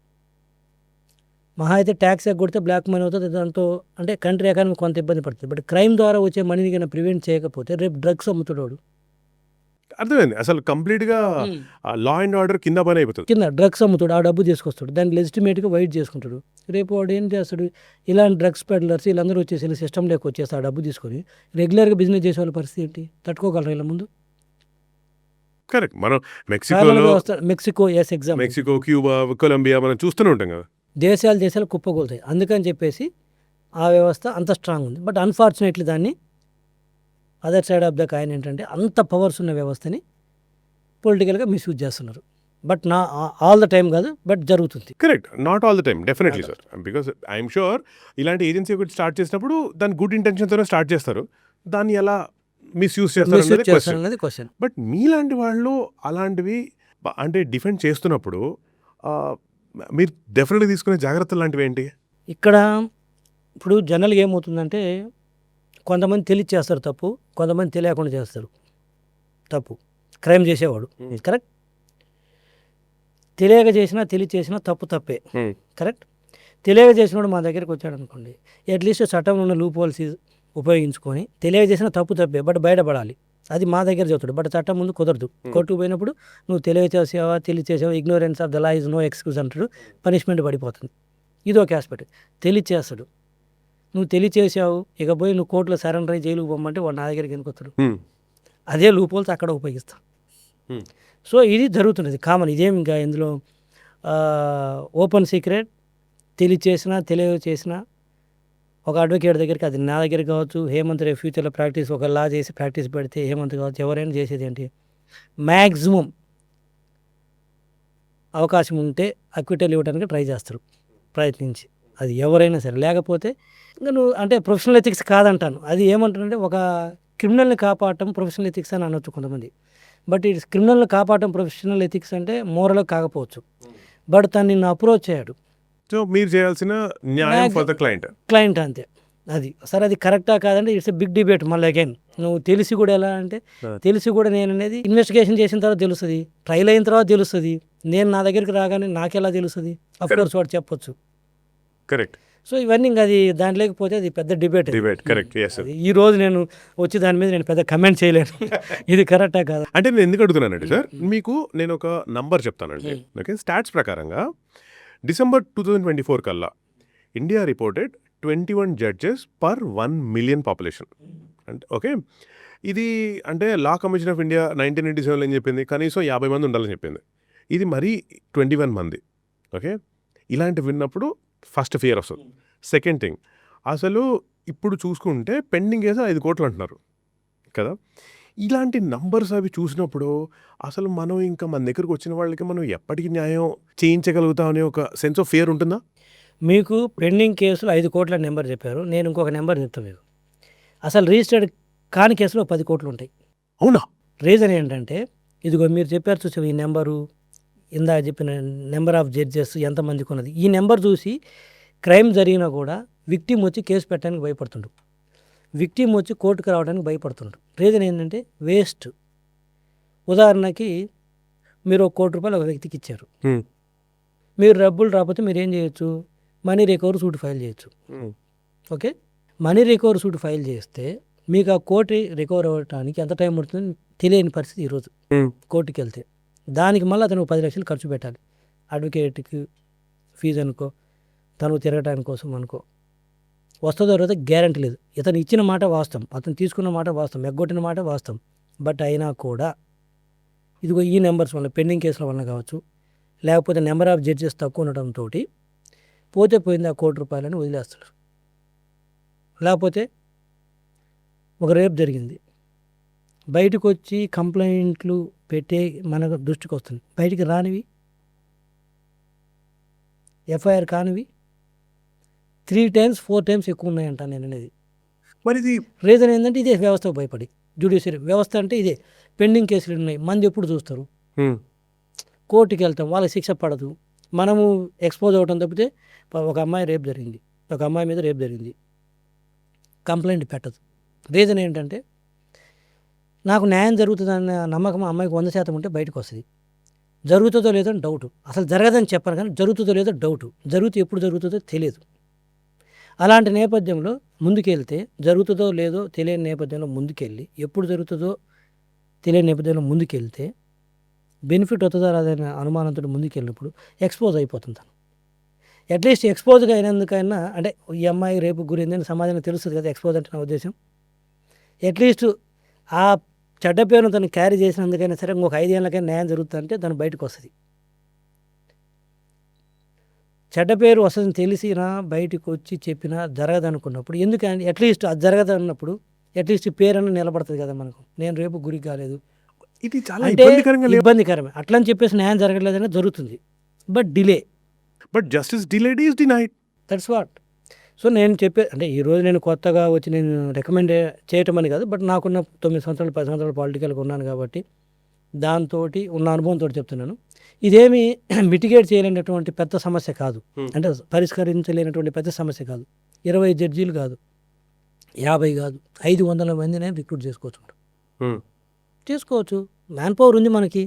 మహా అయితే ట్యాక్స్ ఎగ్గొడితే బ్లాక్ మనీ అవుతుంది. దాంతో అంటే కంట్రీ ఎకానమీ కొంత ఇబ్బంది పడుతుంది. బట్ క్రైమ్ ద్వారా వచ్చే మనీని కన్నా ప్రివెంట్ చేయకపోతే రేపు డ్రగ్స్ అమ్ముతాడు, అర్థమైంది. అసలు కంప్లీట్‌గా లా అండ్ ఆర్డర్ కింద పని అయిపోతుంది. కింద డ్రగ్స్ అమ్ముతాడు, ఆ డబ్బు తీసుకొస్తాడు, దాన్ని లెజిటిమేట్గా వైట్ చేసుకుంటాడు. రేపు వాడు ఏం చేస్తాడు? ఇలాంటి డ్రగ్స్ పెడ్లర్స్ వీళ్ళందరూ వచ్చేసి సిస్టంలోకి వచ్చేసి ఆ డబ్బు తీసుకొని రెగ్యులర్గా బిజినెస్ చేసే వాళ్ళ పరిస్థితి ఏంటి? తట్టుకోగలరు వీళ్ళ ముందు? కరెక్ట్. మనం మెక్సికో, ఎగ్జాంపుల్ క్యూబా, కొలంబియా మనం చూస్తూనే ఉంటాం కదా. దేశాలు కుప్పకూలుతాయి. అందుకని చెప్పేసి ఆ వ్యవస్థ అంత స్ట్రాంగ్ ఉంది. బట్ అన్ఫార్చునేట్లీ దాన్ని other side of the coin ఏంటంటే అంత పవర్స్ ఉన్న వ్యవస్థని పొలిటికల్గా మిస్యూజ్ చేస్తున్నారు. బట్ ఆల్ ద టైం కాదు, బట్ జరుగుతుంది. Correct. Not all the time definitely sir. Because I'm sure ఇలాంటి ఏజెన్సీ ఒకటి స్టార్ట్ చేసినప్పుడు దాన్ని గుడ్ ఇంటెన్షన్తోనే స్టార్ట్ చేస్తారు. దాన్ని ఎలా మిస్యూజ్ చేస్తారు క్వశ్చన్. బట్ మీలాంటి వాళ్ళు అలాంటివి అంటే డిఫెండ్ చేస్తున్నప్పుడు మీరు డెఫినెట్గా తీసుకునే జాగ్రత్తలు లాంటివి ఏంటి? ఇక్కడ ఇప్పుడు జనరల్గా ఏమవుతుందంటే కొంతమంది తెలియచేస్తారు తప్పు, కొంతమంది తెలియకుండా చేస్తారు తప్పు. క్రైమ్ చేసేవాడు కరెక్ట్, తెలియక చేసినా తెలియచేసినా తప్పే కరెక్ట్. తెలియక చేసినప్పుడు మా దగ్గరికి వచ్చాడు అనుకోండి, అట్లీస్ట్ చట్టంలో ఉన్న లూప్ హోల్స్ ఉపయోగించుకొని తెలియజేసిన తప్పే బట్ బయటపడాలి. అది మా దగ్గర చెబుతాడు. బట్ చట్టం ముందు కుదరదు. కోర్టుకు పోయినప్పుడు నువ్వు తెలియచేసావా ignorance of the law is no excuse అంటాడు, పనిష్మెంట్ పడిపోతుంది. ఇది ఒక ఆస్పెక్ట్. తెలియచేస్తాడు, నువ్వు తెలియచేసావు, ఇక పోయి నువ్వు కోర్టులో సరెండర్ అయ్యి జైలుకు పోమంటే వాడు నా దగ్గరికి ఎందుకు వస్తాడు? అదే లూప్ హోల్స్ అక్కడ ఉపయోగిస్తాం. సో ఇది జరుగుతున్నది కామన్. ఇదేం ఇంకా ఇందులో ఓపెన్ సీక్రెట్. తెలియచేసినా ఒక అడ్వకేట్ దగ్గరికి, అది నా దగ్గర కావచ్చు, హేమంత్ రేపు ఫ్యూచర్లో ఒక లా చేసి ప్రాక్టీస్ పెడితే హేమంత్ కావచ్చు, ఎవరైనా చేసేది ఏంటి, మ్యాక్సిమం అవకాశం ఉంటే అక్విటల్ ఇవ్వడానికి ట్రై చేస్తారు ప్రయత్నించి, అది ఎవరైనా సరే. లేకపోతే ఇంకా నువ్వు అంటే ప్రొఫెషనల్ ఎథిక్స్ కాదంటాను. అది ఏమంటానంటే ఒక క్రిమినల్ని కాపాడటం ప్రొఫెషనల్ ఎథిక్స్ అని అనొచ్చు కొంతమంది. బట్ ఇట్స్ క్రిమినల్ కాపాడటం ప్రొఫెషనల్ ఎథిక్స్ అంటే మోరల్ కాకపోవచ్చు. బట్ తను నిన్ను అప్రోచ్ అయ్యాడు, సో మీరు చేయాల్సిన న్యాయం ఫర్ ద క్లయింట్. క్లయింట్ అంతే. అది సరే, అది కరెక్టా కాదంటే ఇట్స్ ఎ బిగ్ డిబేట్. మళ్ళీ అగైన్ నువ్వు తెలిసి కూడా ఎలా అంటే తెలిసి కూడా నేను అనేది ఇన్వెస్టిగేషన్ చేసిన తర్వాత తెలుస్తుంది, ట్రైల్ అయిన తర్వాత తెలుస్తుంది. నేను నా దగ్గరికి రాగానే నాకెలా తెలుస్తుంది? అఫ్కోర్స్ వాడు చెప్పొచ్చు. కరెక్ట్. సో ఇవన్నీ ఇంకా అది దాని లేకపోతే అది పెద్ద డిబేట్. కరెక్ట్. ఈ రోజు నేను వచ్చి దాని మీద నేను పెద్ద కమెంట్ చేయలేను ఇది కరెక్టా కాదా అంటే నేను ఎందుకు అడుగుతున్నానండి సార్, మీకు నేను ఒక నంబర్ చెప్తానండి. ఓకే, స్టాట్స్ ప్రకారంగా December 2024 కల్లా India reported 21 judges per 1 million population. అంటే ఓకే, ఇది అంటే లా కమిషన్ ఆఫ్ ఇండియా 1987 ఏం చెప్పింది, కనీసం 50 మంది ఉండాలని చెప్పింది. ఇది మరీ 21 మంది. ఓకే, ఇలాంటివి విన్నప్పుడు ఫస్ట్ ఫియర్ వస్తుంది. సెకండ్ థింగ్, అసలు ఇప్పుడు చూసుకుంటే పెండింగ్ కేసు 5 కోట్లు అంటున్నారు కదా. ఇలాంటి నంబర్స్ అవి చూసినప్పుడు అసలు మనం ఇంకా మన దగ్గరకు వచ్చిన వాళ్ళకి మనం ఎప్పటికీ న్యాయం చేయించగలుగుతాం అనే ఒక సెన్స్ ఆఫ్ ఫియర్ ఉంటుందా? మీకు పెండింగ్ కేసులు 5 కోట్ల నెంబర్ చెప్పారు, నేను ఇంకొక నెంబర్ చెప్తాను మీకు. అసలు రిజిస్టర్డ్ కాని కేసులో 10 కోట్లు ఉంటాయి. అవునా? రీజన్ ఏంటంటే ఇదిగో మీరు చెప్పారు చూసావు, ఈ నెంబరు ఇందాక చెప్పిన నెంబర్ ఆఫ్ జడ్జెస్ ఎంతమందికి ఉన్నది, ఈ నెంబర్ చూసి క్రైమ్ జరిగినా కూడా విక్టిమ్ వచ్చి కేసు పెట్టడానికి భయపడుతుండు, విక్టిమ్ వచ్చి కోర్టుకు రావడానికి భయపడుతుండు. రీజన్ ఏంటంటే వేస్ట్. ఉదాహరణకి మీరు ₹1 కోటి ఒక వ్యక్తికి ఇచ్చారు, మీరు డబ్బులు రాకపోతే మీరు ఏం చేయొచ్చు? మనీ రికవరీ సూట్ ఫైల్ చేయొచ్చు. Okay, money recovery suit file చేస్తే మీకు ఆ కోర్టు రికవర్ అవ్వడానికి ఎంత టైం పడుతుంది తెలియని పరిస్థితి ఈరోజు. కోర్టుకి వెళ్తే దానికి మళ్ళీ అతను 10 లక్షలు ఖర్చు పెట్టాలి. అడ్వకేట్కి ఫీజు అనుకో, తను తిరగడానికి కోసం అనుకో, వస్తుందో తర్వాత గ్యారంటీ లేదు. ఇతను ఇచ్చిన మాట వాస్తవం, అతను తీసుకున్న మాట వాస్తవం, ఎగ్గొట్టిన మాట వాస్తవం. బట్ అయినా కూడా ఇదిగో ఈ నెంబర్స్ వల్ల, పెండింగ్ కేసుల వల్ల కావచ్చు, లేకపోతే నెంబర్ ఆఫ్ జడ్జెస్ తక్కువ ఉండటంతో పోతే పోయింది ఆ ₹1 కోటి వదిలేస్తాడు. లేకపోతే ఒక రేప్ జరిగింది, బయటకు వచ్చి కంప్లైంట్లు పెట్టే మన దృష్టికి వస్తుంది, బయటికి రానివి, ఎఫ్ఐఆర్ కానివి 3 times 4 times ఎక్కువ ఉన్నాయంట నేను అనేది. మరి ఇది రీజన్ ఏంటంటే ఇదే వ్యవస్థకు భయపడి. జ్యుడిషియరీ వ్యవస్థ అంటే ఇదే. పెండింగ్ కేసులు ఉన్నాయి, మంది ఎప్పుడు చూస్తారు, కోర్టుకి వెళ్తాం, వాళ్ళకి శిక్ష పడదు, మనము ఎక్స్పోజ్ అవ్వటం తప్పితే. ఒక అమ్మాయి రేప్ జరిగింది, ఒక అమ్మాయి మీద రేప్ జరిగింది, కంప్లైంట్ పెట్టదు. రీజన్ ఏంటంటే నాకు న్యాయం జరుగుతుందన్న నమ్మకం అమ్మాయికి 100% ఉంటే బయటకు వస్తుంది. జరుగుతుందో లేదో డౌట్, అసలు జరగదని చెప్పను కానీ జరుగుతుందో లేదో డౌట్, జరుగుతూ ఎప్పుడు జరుగుతుందో తెలియదు. అలాంటి నేపథ్యంలో ముందుకెళ్తే జరుగుతుందో లేదో తెలియని నేపథ్యంలో ముందుకెళ్ళి, ఎప్పుడు జరుగుతుందో తెలియని నేపథ్యంలో ముందుకెళ్తే బెనిఫిట్ అవుతుందో రాదనే అనుమానంతో ముందుకెళ్ళినప్పుడు ఎక్స్పోజ్ అయిపోతుంది తను. అట్లీస్ట్ ఎక్స్పోజ్గా అయినందుకైనా, అంటే ఈ అమ్మాయి రేపు గురిందని సమాజానికి తెలుస్తుంది కదా ఎక్స్పోజ్ అంటే నా ఉద్దేశం. అట్లీస్ట్ ఆ చెడ్డ పేరును తను క్యారీ చేసినందుకైనా సరే ఇంకొక 5 ఏళ్ళకైనా న్యాయం జరుగుతుందంటే తను బయటకు వస్తుంది. చెడ్డ పేరు వస్తుందని తెలిసినా బయటకు వచ్చి చెప్పినా జరగదనుకున్నప్పుడు ఎందుకంటే అట్లీస్ట్ అది జరగదన్నప్పుడు అట్లీస్ట్ పేరన్నా నిలబడుతుంది కదా మనకు. నేను రేపు గురికి కాలేదు, ఇది చాలా అంటే ఇబ్బందికరమే. అట్లా అని చెప్పేసి న్యాయం జరగలేదనే జరుగుతుంది, but delay. But justice delayed is denied. That's what. So నేను చెప్పే అంటే ఈరోజు నేను కొత్తగా వచ్చి నేను రికమెండ్ చేయటం అని కాదు, బట్ నాకున్న 9 సంవత్సరాలు 10 సంవత్సరాలు పాలిటికల్గా ఉన్నాను కాబట్టి దాంతో ఉన్న అనుభవంతో చెప్తున్నాను. ఇదేమి మిటిగేట్ చేయలేనటువంటి పెద్ద సమస్య కాదు, అంటే పరిష్కరించలేనటువంటి పెద్ద సమస్య కాదు. 20 జడ్జీలు కాదు, 50 కాదు, 500 మందినే రిక్రూట్ చేసుకోవచ్చు. మ్యాన్ పవర్ ఉంది మనకి.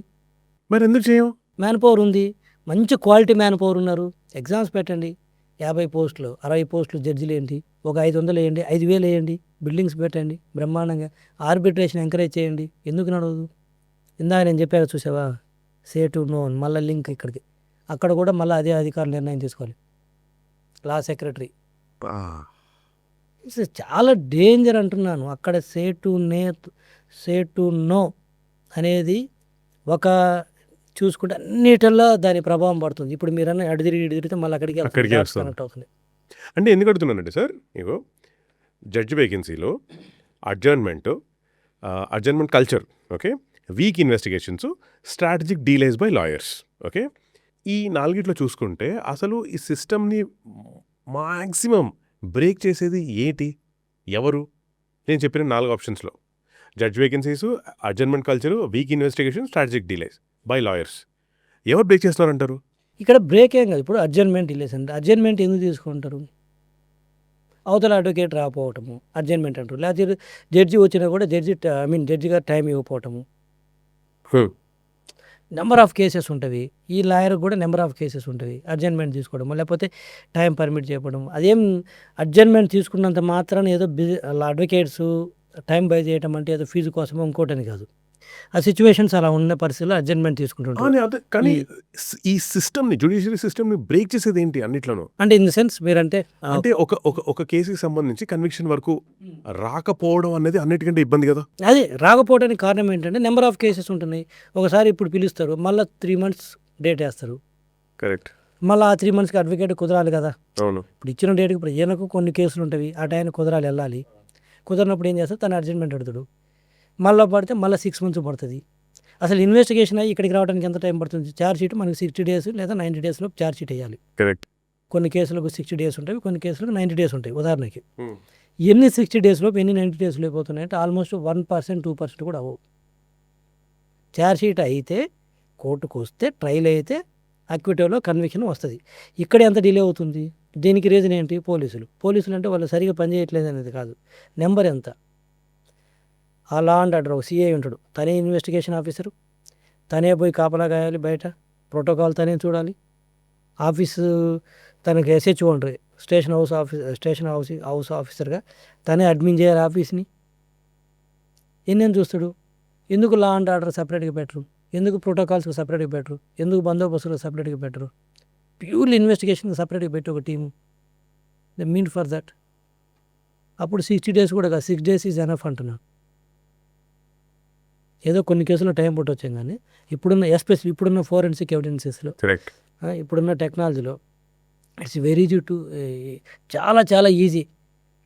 మరి ఎందుకు చేయం? మ్యాన్ పవర్ ఉంది, మంచి క్వాలిటీ మ్యాన్ పవర్ ఉన్నారు. ఎగ్జామ్స్ పెట్టండి, 50 పోస్టులు 60 పోస్టులు జడ్జిలు ఏంటి, ఒక 500 వేయండి, 5000 వేయండి, బిల్డింగ్స్ పెట్టండి బ్రహ్మాండంగా. ఆర్బిట్రేషన్ ఎంకరేజ్ చేయండి, ఎందుకు నడవదు? ఇందాక నేను చెప్పాక చూసావా, సే టు నో, మళ్ళీ లింక్ ఇక్కడికి, అక్కడ కూడా మళ్ళీ అదే అధికారులు నిర్ణయం తీసుకోవాలి, లా సెక్రటరీ. ఇట్స్ చాలా డేంజర్ అంటున్నాను. అక్కడ సే టు నో అనేది ఒక చూసుకుంటే అన్నిటిలో దాని ప్రభావం పడుతుంది. ఇప్పుడు మీరు అన్న అటు తిరిగితే మళ్ళీ అక్కడికి కనెక్ట్ అవుతుంది. అంటే ఎందుకు అడుగుతున్నానండి సార్, ఇగో జడ్జి వేకెన్సీలో adjournment culture, okay, weak investigations, strategic delays by lawyers, okay, ఈ 4 చూసుకుంటే అసలు ఈ సిస్టమ్ని మ్యాక్సిమం బ్రేక్ చేసేది ఏంటి, ఎవరు? నేను చెప్పిన 4 ఆప్షన్స్లో judge vacancies, adjournment culture, week investigation, strategic delays by lawyers. ఎవరు బ్రేక్ చేస్తున్నారంటారు? ఇక్కడ బ్రేక్ ఏం కాదు. ఇప్పుడు అడ్జర్న్మెంట్ డిలేస్ అంటే అడ్జర్న్మెంట్ ఎందుకు తీసుకుంటారు? అవతల అడ్వకేట్ రాకపోవటము అడ్జర్న్మెంట్ అంటారు. లేకపోతే జడ్జి వచ్చినా కూడా జడ్జి గారు టైం ఇవ్వకపోవటము. నెంబర్ ఆఫ్ కేసెస్ ఉంటుంది. ఈ లాయర్ కూడా నెంబర్ ఆఫ్ కేసెస్ ఉంటుంది. అడ్జర్న్మెంట్ తీసుకోవడం లేకపోతే టైం పర్మిట్ చేయడం. అదేం అడ్జర్న్మెంట్ తీసుకున్నంత మాత్రాన ఏదో అడ్వకేట్స్ టైం బై చేయడం అంటే ఏదో ఫీజు కోసమో ఇంకోటని కాదు. ఆ సిచ్యువేషన్స్ అలా ఉన్న పరిస్థితుల్లో అడ్జర్న్మెంట్ తీసుకుంటుంటారు. కానీ ఈ సిస్టమ్ని, జ్యుడిషియరీ సిస్టమ్ని బ్రేక్ చేసేది ఏంటి అన్నిట్లోనూ? అంటే ఇన్ ద సెన్స్ మీరంటే అంటే ఒక కేసుకి సంబంధించి కన్విక్షన్ వరకు రాకపోవడం అనేది అన్నిటికంటే ఇబ్బంది కదా. అదే రాకపోవడానికి కారణం ఏంటంటే నెంబర్ ఆఫ్ కేసెస్ ఉంటున్నాయి. ఒకసారి ఇప్పుడు పిలుస్తారు, మళ్ళీ 3 months డేట్ వేస్తారు. కరెక్ట్. మళ్ళీ ఆ 3 monthsకి అడ్వకేట్ కుదరాలి కదా. అవును. ఇప్పుడు ఇచ్చిన డేట్కి ఇప్పుడు ఈయనకు కొన్ని కేసులు ఉంటాయి, ఆ టైంకి కుదరాలి, వెళ్ళాలి. కుదరినప్పుడు ఏం చేస్తారు, తన అడ్జర్న్మెంట్ అడుగుతాడు. మళ్ళీ పడితే మళ్ళీ 6 months పడుతుంది. అసలు ఇన్వెస్టిగేషన్ అయ్యి ఇక్కడికి రావడానికి ఎంత టైం పడుతుంది? ఛార్జ్ షీట్ మనకి 60 days లేదా 90 days లోపు ఛార్జ్ షీట్ వేయాలి. కరెక్ట్. కొన్ని కేసులకు 60 days ఉంటాయి, కొన్ని కేసులకు 90 days ఉంటాయి. ఉదాహరణకి ఎన్ని 60 days లోపు ఎన్ని 90 days లోపు అవుతున్నాయంటే ఆల్మోస్ట్ 1%, 2% కూడా అవ్వవు. ఛార్జ్ షీట్ అయితే కోర్టుకు వస్తే, ట్రయల్ అయితే అక్విటివ్లో కన్విక్షన్ వస్తుంది. ఇక్కడ ఎంత డిలే అవుతుంది? దీనికి రీజన్ ఏంటి? పోలీసులు అంటే వాళ్ళు సరిగా పనిచేయట్లేదు అనేది కాదు, నెంబర్ ఎంత. ఆ లా అండ్ ఆర్డర్ ఒక సిఐ ఉంటాడు, తనే ఇన్వెస్టిగేషన్ ఆఫీసరు, తనే పోయి కాపలా కాయాలి, బయట ప్రోటోకాల్ తనే చూడాలి. ఆఫీసు తనకి ఎస్హెచ్ఓ ఉంటుంది, స్టేషన్ హౌస్ ఆఫీసర్గా తనే అడ్మిన్ చేయాలి ఆఫీస్ని. ఎన్నేం చూస్తాడు? ఎందుకు లా అండ్ ఆర్డర్ సపరేట్గా పెట్టరు? ఎందుకు ప్రోటోకాల్స్కి సపరేట్గా పెట్టరు? ఎందుకు బందోబస్తులకు సపరేట్గా పెట్టరు? ప్యూర్లీ ఇన్వెస్టిగేషన్కి సపరేట్గా పెట్టి ఒక team. The mean for that. అప్పుడు 60 days కూడా కాదు, 6 days ఈజ్ ఎనఫ్ అంటున్నాను. ఏదో కొన్ని కేసుల్లో టైం పట్టొచ్చాం, కానీ ఎస్పెషల్లీ ఇప్పుడున్న ఫోరెన్సిక్ ఎవిడెన్సెస్లో, ఇప్పుడున్న టెక్నాలజీలో ఇట్స్ వెరీ ఈజీ టు చాలా easy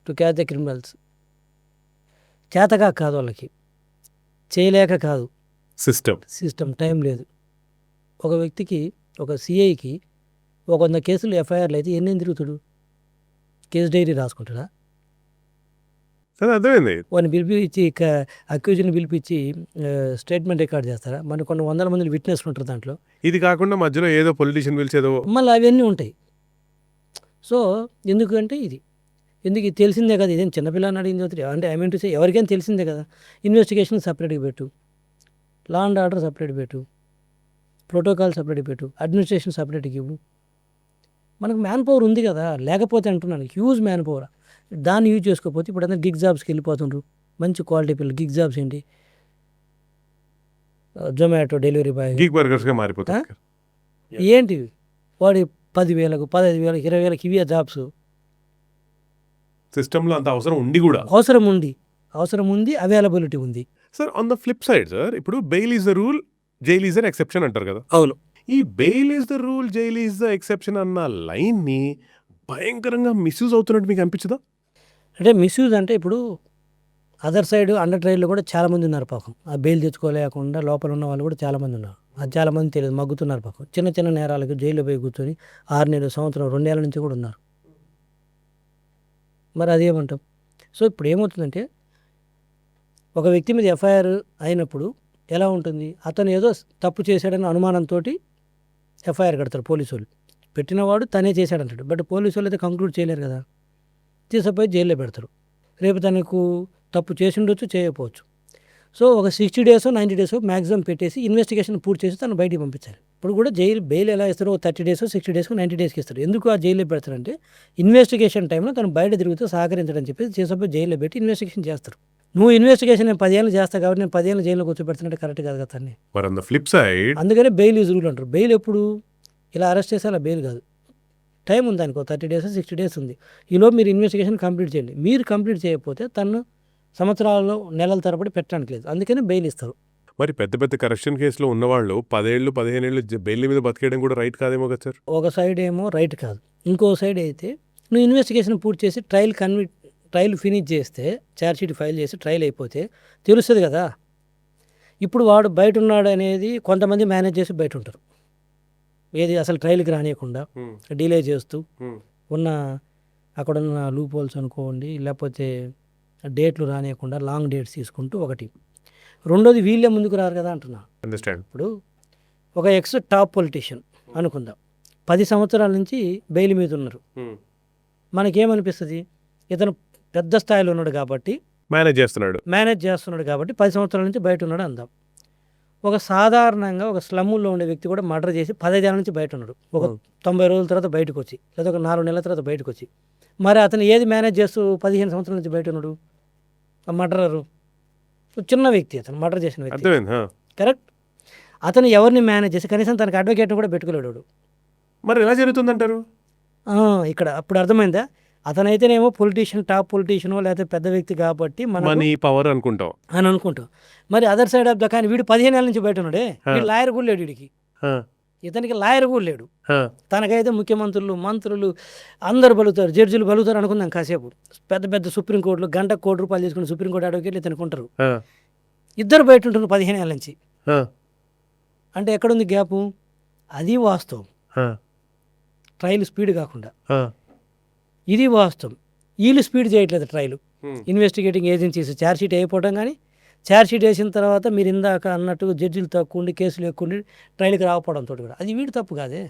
to catch the criminals. చేతగా కాదు, వాళ్ళకి చేయలేక కాదు, సిస్టమ్ టైం లేదు. ఒక వ్యక్తికి, ఒక సిఐకి 100 కేసులు ఎఫ్ఐఆర్లు అయితే ఎన్ని తిరుగుతాడు? కేసు డైరీ రాసుకుంటాడా? అర్థమైంది. వాడిని పిలిపించి అక్యూజ్ని పిలిపించి స్టేట్మెంట్ రికార్డ్ చేస్తారా? మన కొన్ని 100 మంది విట్నెస్లు ఉంటారు దాంట్లో. ఇది కాకుండా మధ్యలో ఏదో పొలిటీషియన్ పిలిచేదో మళ్ళీ అవన్నీ ఉంటాయి. సో ఎందుకంటే ఎందుకు తెలిసిందే కదా, ఇదేం చిన్నపిల్లని అడిగింది అంటే ఐ మీన్ టు సే ఎవరికైనా తెలిసిందే కదా. ఇన్వెస్టిగేషన్ సపరేట్గా పెట్టు, లా అండ్ ఆర్డర్ సపరేట్ పెట్టు, ప్రోటోకాల్ సపరేట్ పెట్టు, అడ్మినిస్ట్రేషన్ సపరేట్గా ఇవ్వు. మనకు మ్యాన్ పవర్ ఉంది కదా, లేకపోతే అంటున్నాను, హ్యూజ్ మ్యాన్ పవర్. దాన్ని యూజ్ చేసుకోకపోతే ఇప్పుడు అందరూ గిగ్ జాబ్స్కి వెళ్ళిపోతుండ్రు. మంచి క్వాలిటీ పిల్లలు. గిగ్ జాబ్స్ ఏంటి? జొమాటో డెలివరీ బాయ్, గిగ్ బర్గర్స్గా మారిపోతాయి. ఏంటి వాడి 10,000, 15,000, 20,000 ఇవే జాబ్స్. సిస్టంలో అంత అవసరం ఉండి కూడా అవసరం ఉంది, అవైలబిలిటీ ఉంది. Sir, on the flip side sir, ఇప్పుడు bail is the rule, jail is an exception అంటారు కదా. అవును. ఈ bail is the rule, jail is the exception అన్న లైన్ని భయంకరంగా మిస్యూజ్ అవుతున్నట్టు మీకు అనిపించదా? అంటే మిస్యూజ్ అంటే ఇప్పుడు అదర్ సైడ్ అండర్ ట్రయల్లో కూడా చాలామంది ఉన్నారు పాపం. ఆ బెయిల్ తెచ్చుకోలేకుండా లోపల ఉన్న వాళ్ళు కూడా చాలామంది ఉన్నారు. అది చాలామంది తెలియదు, మగ్గుతున్నారు పాపం. చిన్న నేరాలకు జైల్లో పోయి కూర్చొని 6 నెలలు, సంవత్సరం, 2 ఏళ్ళ నుంచి కూడా ఉన్నారు. మరి అదేమంటాం? సో ఇప్పుడు ఏమవుతుందంటే, ఒక వ్యక్తి మీద ఎఫ్ఐఆర్ అయినప్పుడు ఎలా ఉంటుంది? అతను ఏదో తప్పు చేశాడని అనుమానంతో ఎఫ్ఐఆర్ కడతారు పోలీసు వాళ్ళు. పెట్టినవాడు తనే చేశాడంటాడు. బట్ పోలీసు వాళ్ళు అయితే కంక్లూడ్ చేయలేరు కదా, తీసుకుపోయి జైల్లో పెడతారు. రేపు తనకు తప్పు చేసి ఉండొచ్చు, చేయకపోవచ్చు. సో ఒక 60 days, 90 days మ్యాక్సిమం పెట్టేసి ఇన్వెస్టిగేషన్ పూర్తి చేసి తను బయటికి పంపించాలి. ఇప్పుడు కూడా బెయిల్ ఎలా ఇస్తారో 30 days, 60 days, 90 daysకి ఇస్తారు. ఎందుకు ఆ జైల్లో పెడతారంటే ఇన్వెస్టిగేషన్ టైంలో తను బయట తిరుగుతూ సహకరించడం చెప్పేసి తీసుకుపోయి జైల్లో పెట్టి ఇన్వెస్టిగేషన్ చేస్తారు. నువ్వు ఇన్వెస్టిగేషన్ నేను 10 ఏళ్ళు చేస్తా కాబట్టి నేను 10 ఏళ్ళు జైల్లో కూర్చోబెడుతున్నట్టు కరెక్ట్ కాదు కదా తన్ని. మరి ఆన్ ద ఫ్లిప్ సైడ్ అందుకనే బెయిల్ ఈజ్ రూల్ అంటారు. బెయిల్ ఎప్పుడు ఇలా అరెస్ట్ చేస్తే అలా బెయిల్ కాదు. టైం ఉంది దానికి, 30 days, 60 days ఉంది. ఈలో మీరు ఇన్వెస్టిగేషన్ కంప్లీట్ చేయండి. మీరు కంప్లీట్ చేయకపోతే తను సంవత్సరాల్లో, నెలల తరబడి పెట్టడానికి లేదు. అందుకని బెయిల్ ఇస్తారు. మరి పెద్ద కరప్షన్ కేసులో ఉన్నవాళ్ళు 10 ఏళ్ళు, 15 ఏళ్ళు బెయిల్ మీద బతికేయడం కూడా రైట్ కాదేమో కదా సార్? ఒక సైడ్ ఏమో రైట్ కాదు, ఇంకో సైడ్ అయితే నువ్వు ఇన్వెస్టిగేషన్ పూర్తి చేసి ట్రయల్ ఫినిష్ చేస్తే, ఛార్జ్ షీట్ ఫైల్ చేసి ట్రయల్ అయిపోతే తెలుస్తుంది కదా. ఇప్పుడు వాడు బయట ఉన్నాడు అనేది కొంతమంది మేనేజ్ చేసి బయట ఉంటారు. ఏది అసలు ట్రయల్కి రానియకుండా డిలే చేస్తూ అక్కడున్న లూప్ హోల్స్ అనుకోండి, లేకపోతే డేట్లు రానియకుండా లాంగ్ డేట్స్ తీసుకుంటూ ఒకటి. రెండోది వీళ్ళే ముందుకు రారు కదా అంటున్నా. అండర్స్టాండ్. ఇప్పుడు ఒక ఎక్స్ టాప్ పొలిటీషియన్ అనుకుందాం, 10 సంవత్సరాల నుంచి బెయిల్ మీద ఉన్నారు. మనకేమనిపిస్తుంది, ఇతను పెద్ద స్థాయిలో ఉన్నాడు కాబట్టి, మేనేజ్ చేస్తున్నాడు కాబట్టి 10 సంవత్సరాల నుంచి బయట ఉన్నాడు అందాం. ఒక సాధారణంగా ఒక స్లమ్ముల్లో ఉండే వ్యక్తి కూడా మర్డర్ చేసి 15 ఏళ్ళ నుంచి బయట ఉన్నాడు, ఒక 90 రోజుల తర్వాత బయటకు వచ్చి, లేదా ఒక 4 నెలల తర్వాత బయటకు వచ్చి. మరి అతను ఏది మేనేజ్ చేస్తూ 15 సంవత్సరాల నుంచి బయట ఉన్నాడు? ఆ మర్డరరు చిన్న వ్యక్తి, అతను మర్డర్ చేసిన వ్యక్తి, కరెక్ట్. అతను ఎవరిని మేనేజ్ చేసి కనీసం తనకు అడ్వకేట్ని కూడా పెట్టుకోలేడు. మరి ఎలా జరుగుతుందంటారు ఇక్కడ? అప్పుడు అర్థమైందా? అతనైతేనేమో పొలిటీషియన్, టాప్ పొలిటీషియన్ లేకపోతే పెద్ద వ్యక్తి కాబట్టి మనీ పవర్ అనుకుంటాం అని అనుకుంటాం. మరి అదర్ సైడ్ ఆఫ్ ద కానీ వీడు 15 ఏళ్ళ నుంచి బయట ఉన్నాడే, వీడు లాయర్ కూడా లేడు, వీడికి ఇతనికి లాయర్ కూడా లేడు. తనకైతే ముఖ్యమంత్రులు, మంత్రులు అందరు బలుగుతారు, జడ్జిలు బలుగుతారు అనుకుందాం కాసేపు. పెద్ద పెద్ద సుప్రీంకోర్టులు గంటకు ₹1 కోటి తీసుకుని సుప్రీంకోర్టు అడ్వకేట్లు ఇతనికి ఉంటారు. ఇద్దరు బయట ఉంటున్నారు 15 ఏళ్ళ నుంచి. అంటే ఎక్కడుంది గ్యాపు? అది వాస్తవం. ట్రయల్ స్పీడ్ కాకుండా ఇది వాస్తవం. వీళ్ళు స్పీడ్ చేయట్లేదు ట్రయల్. ఇన్వెస్టిగేటింగ్ ఏజెన్సీస్ ఛార్జ్షీట్ అయిపోవడం, కానీ ఛార్జ్షీట్ వేసిన తర్వాత మీరు ఇందాక అన్నట్టు జడ్జిలు తక్కువ ఉండి, కేసులు ఎక్కువ ఉండి ట్రయల్కి రాకపోవడంతో కూడా అది వీడు తప్పు కాదే.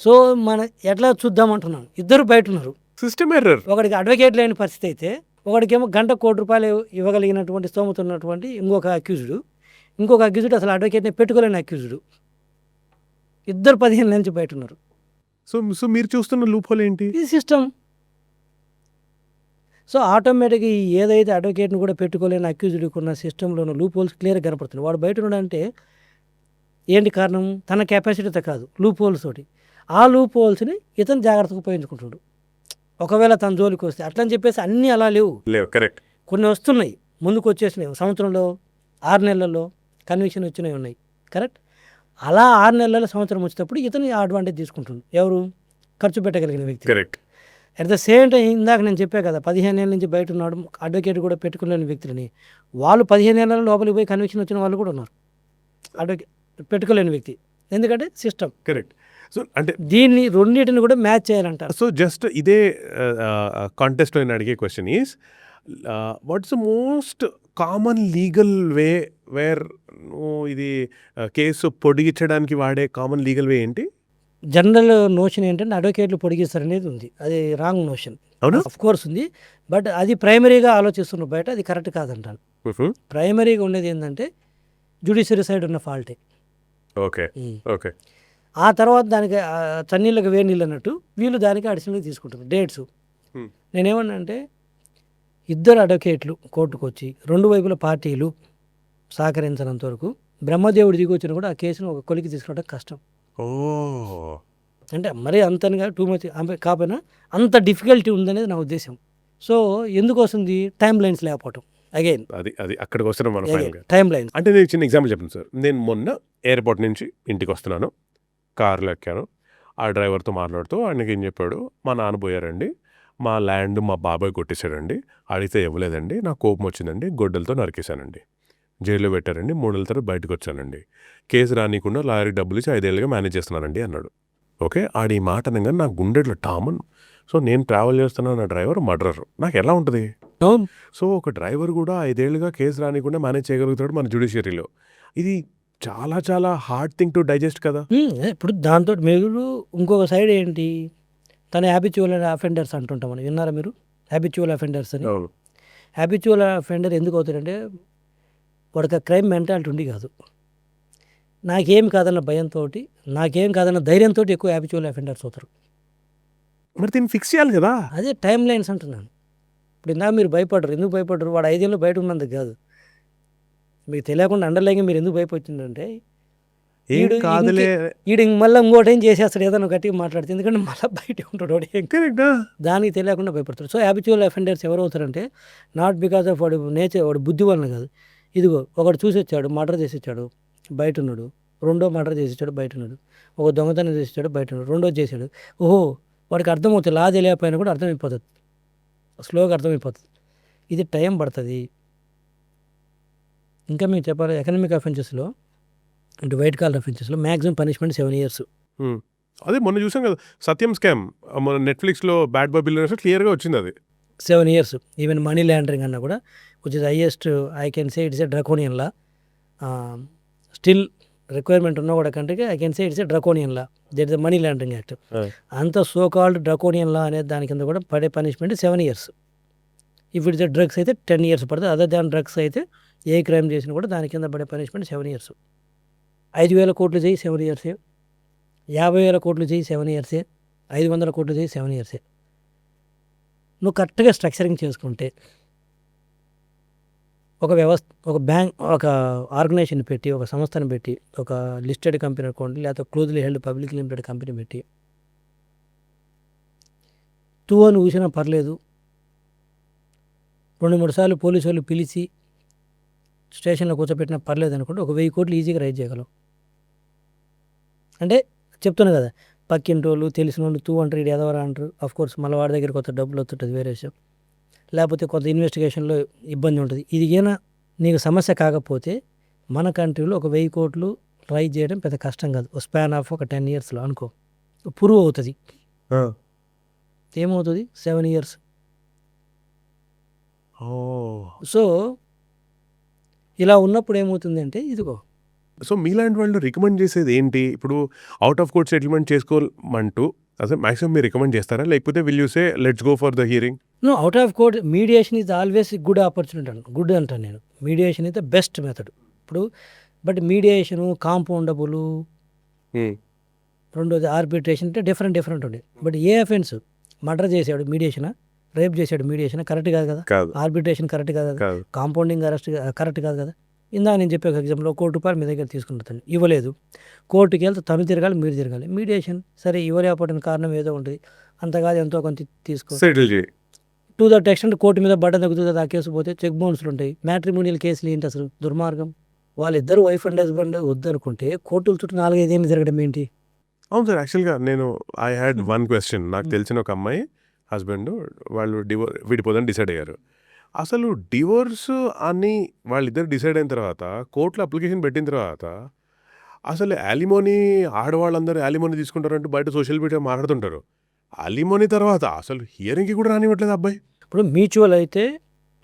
సో మన ఎట్లా చూద్దామంటున్నాను, ఇద్దరు బయట ఉన్నారు, సిస్టమ్ ఎర్రర్. ఒకడికి అడ్వకేట్ లేని పరిస్థితి అయితే, ఒకడికేమో గంటకు ₹1 కోటి ఇవ్వగలిగినటువంటి స్తోమత ఉన్నటువంటి ఇంకొక అక్యూజ్డ్ అసలు అడ్వకేట్ని పెట్టుకోలేని అక్యూజ్డ్. ఇద్దరు 15 ఏళ్ళ నుంచి బయట ఉన్నారు. సో మీరు చూస్తున్న లూప్ హోల్ ఏంటి? ఇది సిస్టమ్. సో ఆటోమేటిక్గా ఏదైతే అడ్వకేట్ని కూడా పెట్టుకోలేని అక్యూజ్డ్కి ఉన్న సిస్టంలోని లూప్ హోల్స్ క్లియర్గా కనపడుతుంది. వాడు బయట ఉన్నాడంటే ఏంటి కారణం? తన కెపాసిటీతో కాదు, లూప్ హోల్స్ తోటి. ఆ లూప్ హోల్స్ని ఇతను జాగ్రత్తగా ఉపయోగించుకుంటాడు. ఒకవేళ తన జోలికి వస్తే అట్లని చెప్పేసి అన్నీ అలా లేవు, కరెక్ట్. కొన్ని వస్తున్నాయి, ముందుకు వచ్చేసినాయి. సంవత్సరంలో 6 నెలల్లో కన్విక్షన్ వచ్చినవి ఉన్నాయి, కరెక్ట్. అలా 6 నెలల సంవత్సరం వచ్చేటప్పుడు ఇతను అడ్వాంటేజ్ తీసుకుంటుంది. ఎవరు? ఖర్చు పెట్టగలిగిన వ్యక్తి, correct. At the same time ఇందాక నేను చెప్పా కదా, 15 ఏళ్ళ నుంచి బయట ఉన్నాడు అడ్వకేట్ కూడా పెట్టుకోలేని వ్యక్తులని. వాళ్ళు 15 ఏళ్ళ లోపలికి పోయి కన్విక్షన్ వచ్చిన వాళ్ళు కూడా ఉన్నారు, అడ్వకేట్ పెట్టుకోలేని వ్యక్తి. ఎందుకంటే సిస్టమ్, కరెక్ట్. సో అంటే దీన్ని రెండింటిని కూడా మ్యాచ్ చేయాలంటారు. సో జస్ట్ ఇదే కాంటెస్ట్లో నేను అడిగే question is, what's the most common legal way wear ఇది కేసు పొడిగించడానికి వాడే కామన్ లీగల్ వే ఏంటి? జనరల్ నోషన్ ఏంటంటే అడ్వకేట్లు పొడిగిస్తారు అనేది ఉంది, అది రాంగ్ నోషన్. అవును, ఆఫ్ కోర్స్ ఉంది, బట్ అది ప్రైమరీగా ఆలోచిస్తున్నారు బయట, అది కరెక్ట్ కాదంటాను. ప్రైమరీగా ఉండేది ఏంటంటే జ్యుడిషియరీ సైడ్ ఉన్న ఫాల్టే. ఓకే. ఆ తర్వాత దానికి చన్నీళ్ళకి వేడి నీళ్ళు అన్నట్టు వీళ్ళు దానికి అడిషనల్గా తీసుకుంటారు డేట్స్. నేనేమన్నా అంటే ఇద్దరు అడ్వకేట్లు కోర్టుకు వచ్చి రెండు వైపుల పార్టీలు సహకరించినంత వరకు బ్రహ్మదేవుడు దిగి వచ్చినా కూడా ఆ కేసును ఒక కొలికి తీసుకురావడం కష్టం. అంటే మరీ అంతగా టూ మచ్ కాకపోయినా అంత డిఫికల్టీ ఉందనేది నా ఉద్దేశం. సో ఎందుకు వస్తుంది? టైం లైన్స్ లేకపోవటం. అగైన్ అది అక్కడికి వస్తున్నాం మనం ఫైనల్గా. టైం లైన్స్ అంటే నేను చిన్న ఎగ్జాంపుల్ చెప్పాను సార్. నేను మొన్న ఎయిర్పోర్ట్ నుంచి ఇంటికి వస్తున్నాను, కార్లో ఎక్కాను. ఆ డ్రైవర్తో మాట్లాడుతూ ఆయనకి ఏం చెప్పాడు, మా నాన్న పోయారండి, మా ల్యాండ్ మా బాబాయ్ కొట్టేశాడండి, అడిగితే ఇవ్వలేదండి, నాకు కోపం వచ్చిందండి, గొడ్డలతో నరికేశానండి, జైల్లో పెట్టారండి, 3 నెలల తర్వాత బయటకు వచ్చానండి, కేసు రానికుండా లాయర్కి డబ్బులు ఇచ్చి 5 ఏళ్ళుగా మేనేజ్ చేస్తున్నానండి అన్నాడు. ఓకే, ఆడి మాట అనగానే నాకు గుండెట్లో టామన్. సో నేను ట్రావెల్ చేస్తున్నా, నా డ్రైవర్ మర్డర్, నాకు ఎలా ఉంటుంది? సో ఒక డ్రైవర్ కూడా 5 ఏళ్ళుగా కేసు రానికుండా మేనేజ్ చేయగలుగుతాడు మన జ్యుడిషియరీలో. ఇది చాలా చాలా హార్డ్ థింగ్ టు డైజెస్ట్ కదా. ఇప్పుడు దాంతో మీరు ఇంకొక సైడ్ ఏంటి, తన హ్యాబిచువల్ అఫెండర్స్ అంటుంటాం మనం, విన్నారా మీరు? హ్యాబిచువల్ అఫెండర్స్ అని. హ్యాబిచువల్ అఫెండర్ ఎందుకు అవుతాడంటే వాడికి క్రైమ్ మెంటాలిటీ ఉండి కాదు, నాకేం కాదన్న భయంతో, నాకేం కాదన్న ధైర్యంతో ఎక్కువ హ్యాబిచువల్ అఫెండర్స్ అవుతారు. మరి దీన్ని ఫిక్స్ చేయాలి కదా. అదే టైం లైన్స్ అంటున్నాను. ఇప్పుడు ఇందాక మీరు భయపడరు, ఎందుకు భయపడరు? వాడు 5 ఏళ్ళు బయట ఉన్నందుకు కాదు, మీకు తెలియకుండా అండర్లైన్ మీరు ఎందుకు భయపడుతుందంటే ఈడు మళ్ళీ ఇంకోటి ఏం చేసేస్తాడు, ఏదైనా గట్టిగా మాట్లాడితే, ఎందుకంటే మళ్ళీ బయట ఉంటాడు వాడు, దానికి తెలియకుండా భయపడతాడు. సో హ్యాబిచువల్ అఫెండర్స్ ఎవరు అవుతారంటే నాట్ బికాస్ ఆఫ్ వాడు నేచర్, వాడు బుద్ధి వలన కాదు. ఇదిగో ఒకడు చూసి వచ్చాడు, మర్డర్ చేసి వచ్చాడు, బయట ఉన్నాడు, రెండో మర్డర్ చేసి వచ్చాడు, బయట ఉన్నాడు, ఒక దొంగతనం చేసి వచ్చాడు, బయట ఉన్నాడు, రెండోది చేశాడు. ఓహో, వాడికి అర్థమవుతుంది, లా తెలియకపోయినా కూడా అర్థమైపోతుంది, స్లోగా అర్థమైపోతుంది. ఇది టైం పడుతుంది. ఇంకా మీకు చెప్పాలి, ఎకనామిక్ అఫెన్సెస్లో అంటే వైట్ కాలర్ అఫెన్సెస్లో మ్యాక్సిమం పనిష్మెంట్ 7 years. అదే మొన్న చూసాం కదా సత్యం స్కామ్, మన నెట్ఫ్లిక్స్లో బ్యాడ్ బాయ్ బిలియనర్స్ క్లియర్గా వచ్చింది. అది 7 years. ఈవెన్ మనీ లాండరింగ్ అన్నా కూడా which is highest I can say it's a draconian law. Still requirement ఉన్నా కూడా కంట్రీకి I can say it's a draconian law. That is the money laundering act. అంత so called draconian లా అనేది దాని కింద కూడా పడే punishment 7 years. If it's drugs అయితే 10 years పడుతుంది. అదర్ దాన్ డ్రగ్స్ అయితే ఏ క్రైమ్ చేసినా కూడా దాని కింద పడే పనిష్మెంట్ 7 years. 5,000 కోట్లు చేయి 7 years, 50,000 కోట్లు చేయి 7 years, 500 కోట్లు చేయి 7 years. నువ్వు కరెక్ట్గా స్ట్రక్చరింగ్ చేసుకుంటే ఒక వ్యవస్థ, ఒక బ్యాంక్, ఒక ఆర్గనైజేషన్ పెట్టి, ఒక సంస్థను పెట్టి, ఒక లిస్టెడ్ కంపెనీ అనుకోండి, లేకపోతే closely held public limited company పెట్టి తూ అని ఊసినా పర్లేదు, 2-3 సార్లు పోలీసు వాళ్ళు పిలిచి స్టేషన్లో కూర్చోబెట్టినా పర్లేదు అనుకుంటే 1,000 కోట్లు ఈజీగా రైజ్ చేయగలం. అంటే చెప్తున్నా కదా, పక్కింటోళ్ళు తెలిసిన వాళ్ళు తూ అంటారు, ఇది ఎదవరా అంటారు. కోర్స్ మళ్ళీ వాడి దగ్గర కొంత డబ్బులు వస్తుంటుంది, వేరే విషయం. లేకపోతే కొంత ఇన్వెస్టిగేషన్లో ఇబ్బంది ఉంటుంది. ఇది ఏనా నీకు సమస్య కాకపోతే మన కంట్రీలో 1,000 కోట్లు రైజ్ చేయడం పెద్ద కష్టం కాదు. స్పాన్ ఆఫ్ ఒక 10 yearsలో అనుకో ప్రూవ్ అవుతుంది. ఏమవుతుంది 7 years. సో ఇలా ఉన్నప్పుడు ఏమవుతుంది అంటే ఇదిగో. సో మీలాంటి వాళ్ళు రికమెండ్ చేసేది ఏంటి? ఇప్పుడు అవుట్ ఆఫ్ కోర్ట్ సెటిల్మెంట్ చేసుకోమంటూ అసలు మ్యాక్సిమం మీరు రికమెండ్ చేస్తారా? లేకపోతే will you say let's go for the hearing? No, out of court mediation is always good opportunity. Good అంటాను నేను. Mediation is the best method. ఇప్పుడు బట్ మీడియేషను, కాంపౌండబుల్, రెండోది arbitration అంటే డిఫరెంట్ ఉండే. బట్ ఏ అఫెన్స్ మర్డర్ చేసాడు మీడియేషనా, rape చేసాడు mediation correct కాదు కదా. ఆర్బిట్రేషన్ కరెక్ట్ కాదు కదా. కాంపౌండింగ్ అరెస్ట్ కరెక్ట్ కాదు కదా. ఇందా నేను చెప్పే ఒక ఎగ్జాంపుల్, ₹1 కోటి మీ దగ్గర తీసుకుంటాను, ఇవ్వలేదు, కోర్టుకి వెళ్తే తను తిరగాలి, మీరు తిరగాలి. మీడియేషన్ సరే ఇవ్వలేకపోవడానికి కారణం ఏదో ఉంటుంది, అంతకాదు ఎంతో కొంత తీసుకో, టు దట్ ఎక్స్టెంట్ కోర్టు మీద బడ్డ తగ్గుతుంది కదా. ఆ కేసు పోతే చెక్ బౌన్స్లు ఉంటాయి. మ్యాట్రిమోనియల్ కేసులు ఏంటి అసలు దుర్మార్గం. వాళ్ళిద్దరు వైఫ్ అండ్ హస్బెండ్ వద్దనుకుంటే కోర్టుల చుట్టూ 4-5 ఏళ్ళు తిరగడం ఏంటి? అవును సార్, యాక్చువల్గా నేను ఐ హ్యాడ్ వన్ క్వశ్చన్. నాకు తెలిసిన ఒక అమ్మాయి హస్బెండ్ వాళ్ళు విడిపోదని డిసైడ్ అయ్యారు. అసలు డివోర్స్ అని వాళ్ళిద్దరు డిసైడ్ అయిన తర్వాత కోర్టులో అప్లికేషన్ పెట్టిన తర్వాత అసలు యాలిమోనీ ఆడవాళ్ళందరూ యాలిమోనీ తీసుకుంటారంటూ బయట సోషల్ మీడియా మాట్లాడుతుంటారు. యాలిమోనీ తర్వాత అసలు హియరింగ్కి కూడా రానివ్వట్లేదు అబ్బాయి. ఇప్పుడు మ్యూచువల్ అయితే